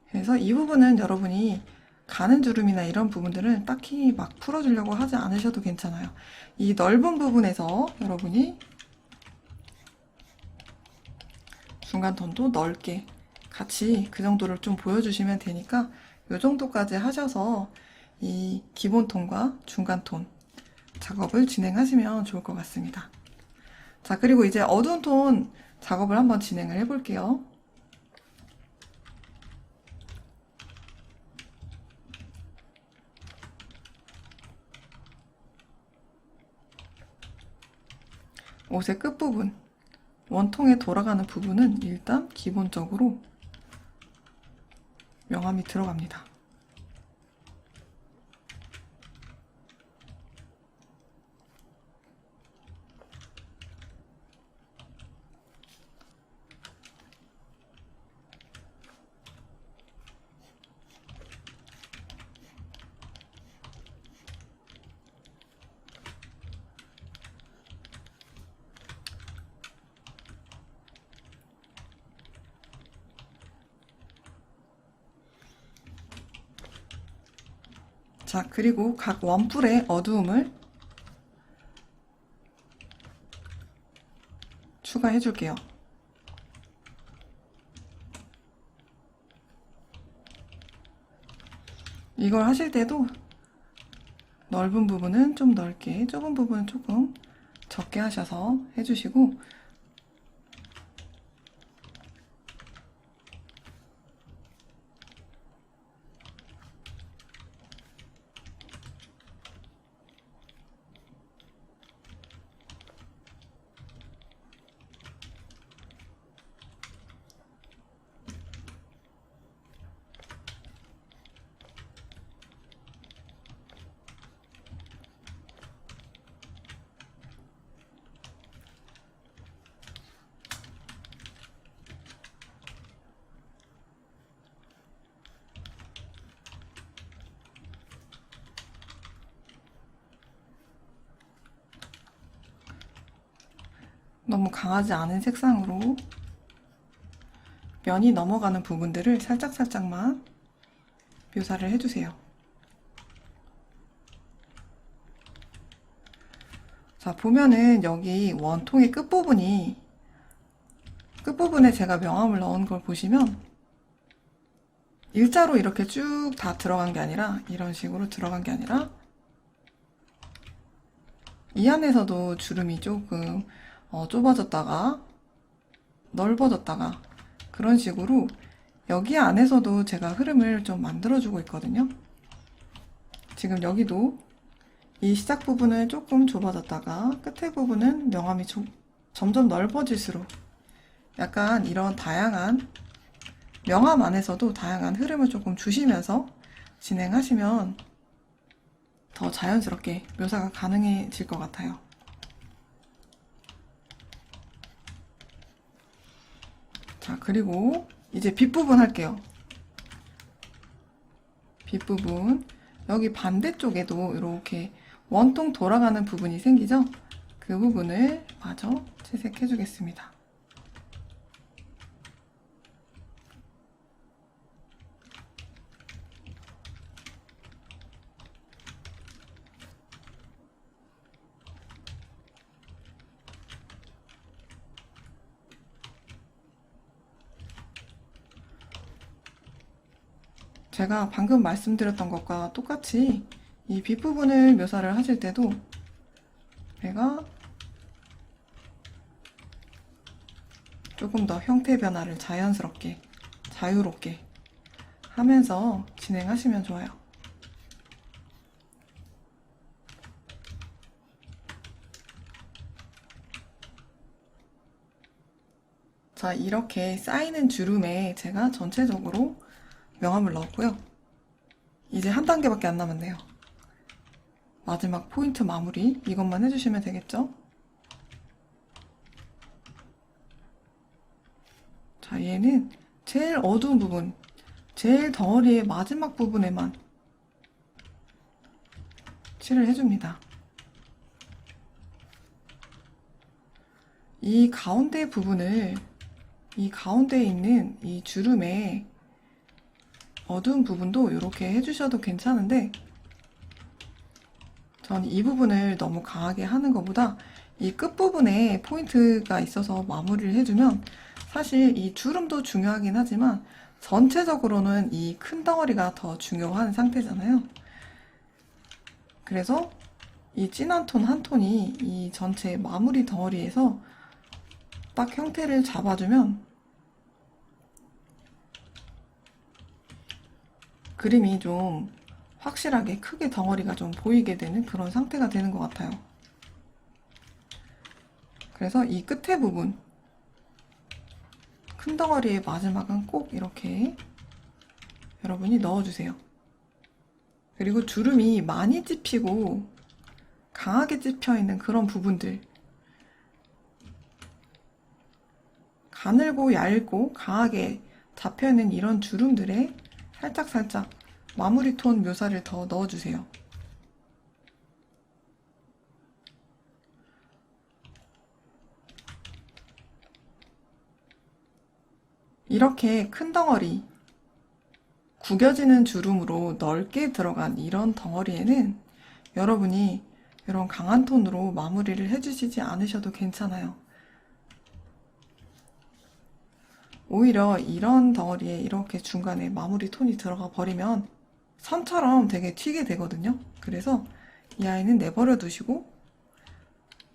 그래서 이 부분은 여러분이 가는 주름이나 이런 부분들은 딱히 막 풀어주려고 하지 않으셔도 괜찮아요. 이 넓은 부분에서 여러분이 중간톤도 넓게 같이 그 정도를 좀 보여주시면 되니까 이 정도까지 하셔서 이 기본톤과 중간톤 작업을 진행하시면 좋을 것 같습니다. 자, 그리고 이제 어두운 톤 작업을 한번 진행을 해볼게요. 옷의 끝부분, 원통에 돌아가는 부분은 일단 기본적으로 명암이 들어갑니다. 자, 그리고 각 원뿔의 어두움을 추가해 줄게요. 이걸 하실 때도 넓은 부분은 좀 넓게, 좁은 부분은 조금 적게 하셔서 해주시고, 너무 강하지 않은 색상으로 면이 넘어가는 부분들을 살짝살짝만 묘사를 해주세요. 자, 보면은 여기 원통의 끝부분에 제가 명암을 넣은 걸 보시면 일자로 이렇게 쭉 다 들어간 게 아니라 이런 식으로 들어간 게 아니라 이 안에서도 주름이 조금 좁아졌다가 넓어졌다가 그런 식으로 여기 안에서도 제가 흐름을 좀 만들어주고 있거든요. 지금 여기도 이 시작 부분은 조금 좁아졌다가 끝에 부분은 명암이 점점 넓어질수록 약간 이런 다양한 명암 안에서도 다양한 흐름을 조금 주시면서 진행하시면 더 자연스럽게 묘사가 가능해질 것 같아요. 자, 그리고 이제 빗부분 할게요. 빗부분. 여기 반대쪽에도 이렇게 원통 돌아가는 부분이 생기죠? 그 부분을 마저 채색해 주겠습니다. 제가 방금 말씀드렸던 것과 똑같이 이 빗부분을 묘사를 하실 때도 제가 조금 더 형태 변화를 자연스럽게, 자유롭게 하면서 진행하시면 좋아요. 자, 이렇게 쌓이는 주름에 제가 전체적으로 명암을 넣었고요. 이제 한 단계밖에 안 남았네요. 마지막 포인트 마무리 이것만 해주시면 되겠죠? 자, 얘는 제일 어두운 부분, 제일 덩어리의 마지막 부분에만 칠을 해줍니다. 이 가운데 부분을, 이 가운데에 있는 이 주름에 어두운 부분도 이렇게 해주셔도 괜찮은데 전 이 부분을 너무 강하게 하는 것보다 이 끝부분에 포인트가 있어서 마무리를 해주면 사실 이 주름도 중요하긴 하지만 전체적으로는 이 큰 덩어리가 더 중요한 상태잖아요. 그래서 이 진한 톤 한 톤이 이 전체 마무리 덩어리에서 딱 형태를 잡아주면 그림이 좀 확실하게 크게 덩어리가 좀 보이게 되는 그런 상태가 되는 것 같아요. 그래서 이 끝에 부분, 큰 덩어리의 마지막은 꼭 이렇게 여러분이 넣어주세요. 그리고 주름이 많이 찝히고 강하게 찝혀있는 그런 부분들, 가늘고 얇고 강하게 잡혀있는 이런 주름들에 살짝살짝 마무리 톤 묘사를 더 넣어주세요. 이렇게 큰 덩어리, 구겨지는 주름으로 넓게 들어간 이런 덩어리에는 여러분이 이런 강한 톤으로 마무리를 해주시지 않으셔도 괜찮아요. 오히려 이런 덩어리에 이렇게 중간에 마무리 톤이 들어가 버리면 선처럼 되게 튀게 되거든요. 그래서 이 아이는 내버려 두시고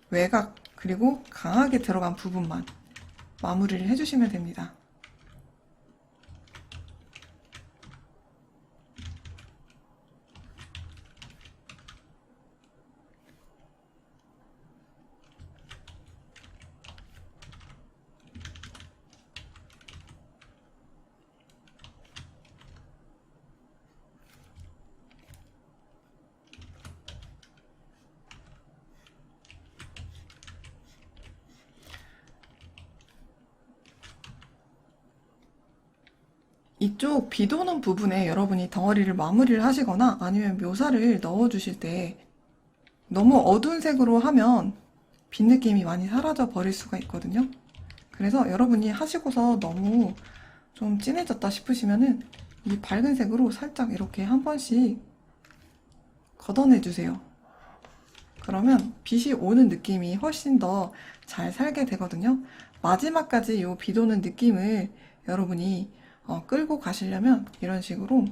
외곽 그리고 강하게 들어간 부분만 마무리를 해주시면 됩니다. 이쪽 비 도는 부분에 여러분이 덩어리를 마무리를 하시거나 아니면 묘사를 넣어주실 때 너무 어두운 색으로 하면 빛 느낌이 많이 사라져 버릴 수가 있거든요. 그래서 여러분이 하시고서 너무 좀 진해졌다 싶으시면은 이 밝은 색으로 살짝 이렇게 한 번씩 걷어내 주세요. 그러면 빛이 오는 느낌이 훨씬 더 잘 살게 되거든요. 마지막까지 이 비 도는 느낌을 여러분이 끌고 가시려면 이런 식으로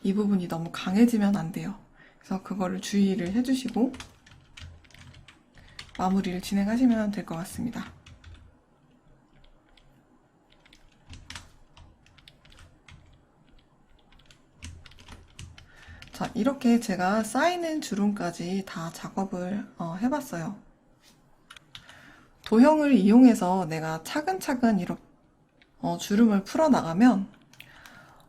이 부분이 너무 강해지면 안 돼요. 그래서 그거를 주의를 해주시고 마무리를 진행하시면 될 것 같습니다. 자, 이렇게 제가 쌓이는 주름까지 다 작업을 해봤어요. 도형을 이용해서 내가 차근차근 이렇게 주름을 풀어나가면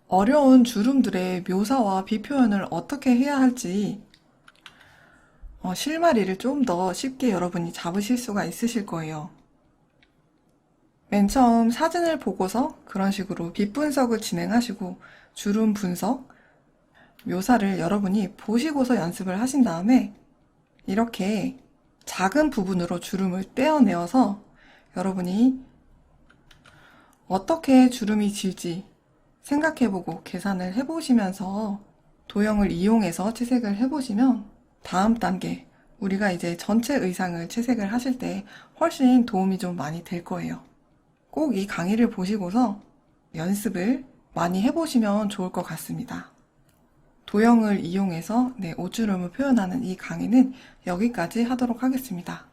어려운 주름들의 묘사와 비표현을 어떻게 해야 할지 실마리를 좀 더 쉽게 여러분이 잡으실 수가 있으실 거예요. 맨 처음 사진을 보고서 그런 식으로 빛 분석을 진행하시고 주름 분석, 묘사를 여러분이 보시고서 연습을 하신 다음에 이렇게 작은 부분으로 주름을 떼어내어서 여러분이 어떻게 주름이 질지 생각해보고 계산을 해보시면서 도형을 이용해서 채색을 해보시면 다음 단계 우리가 이제 전체 의상을 채색을 하실 때 훨씬 도움이 좀 많이 될 거예요. 꼭 이 강의를 보시고서 연습을 많이 해보시면 좋을 것 같습니다. 도형을 이용해서 내 옷주름을 표현하는 이 강의는 여기까지 하도록 하겠습니다.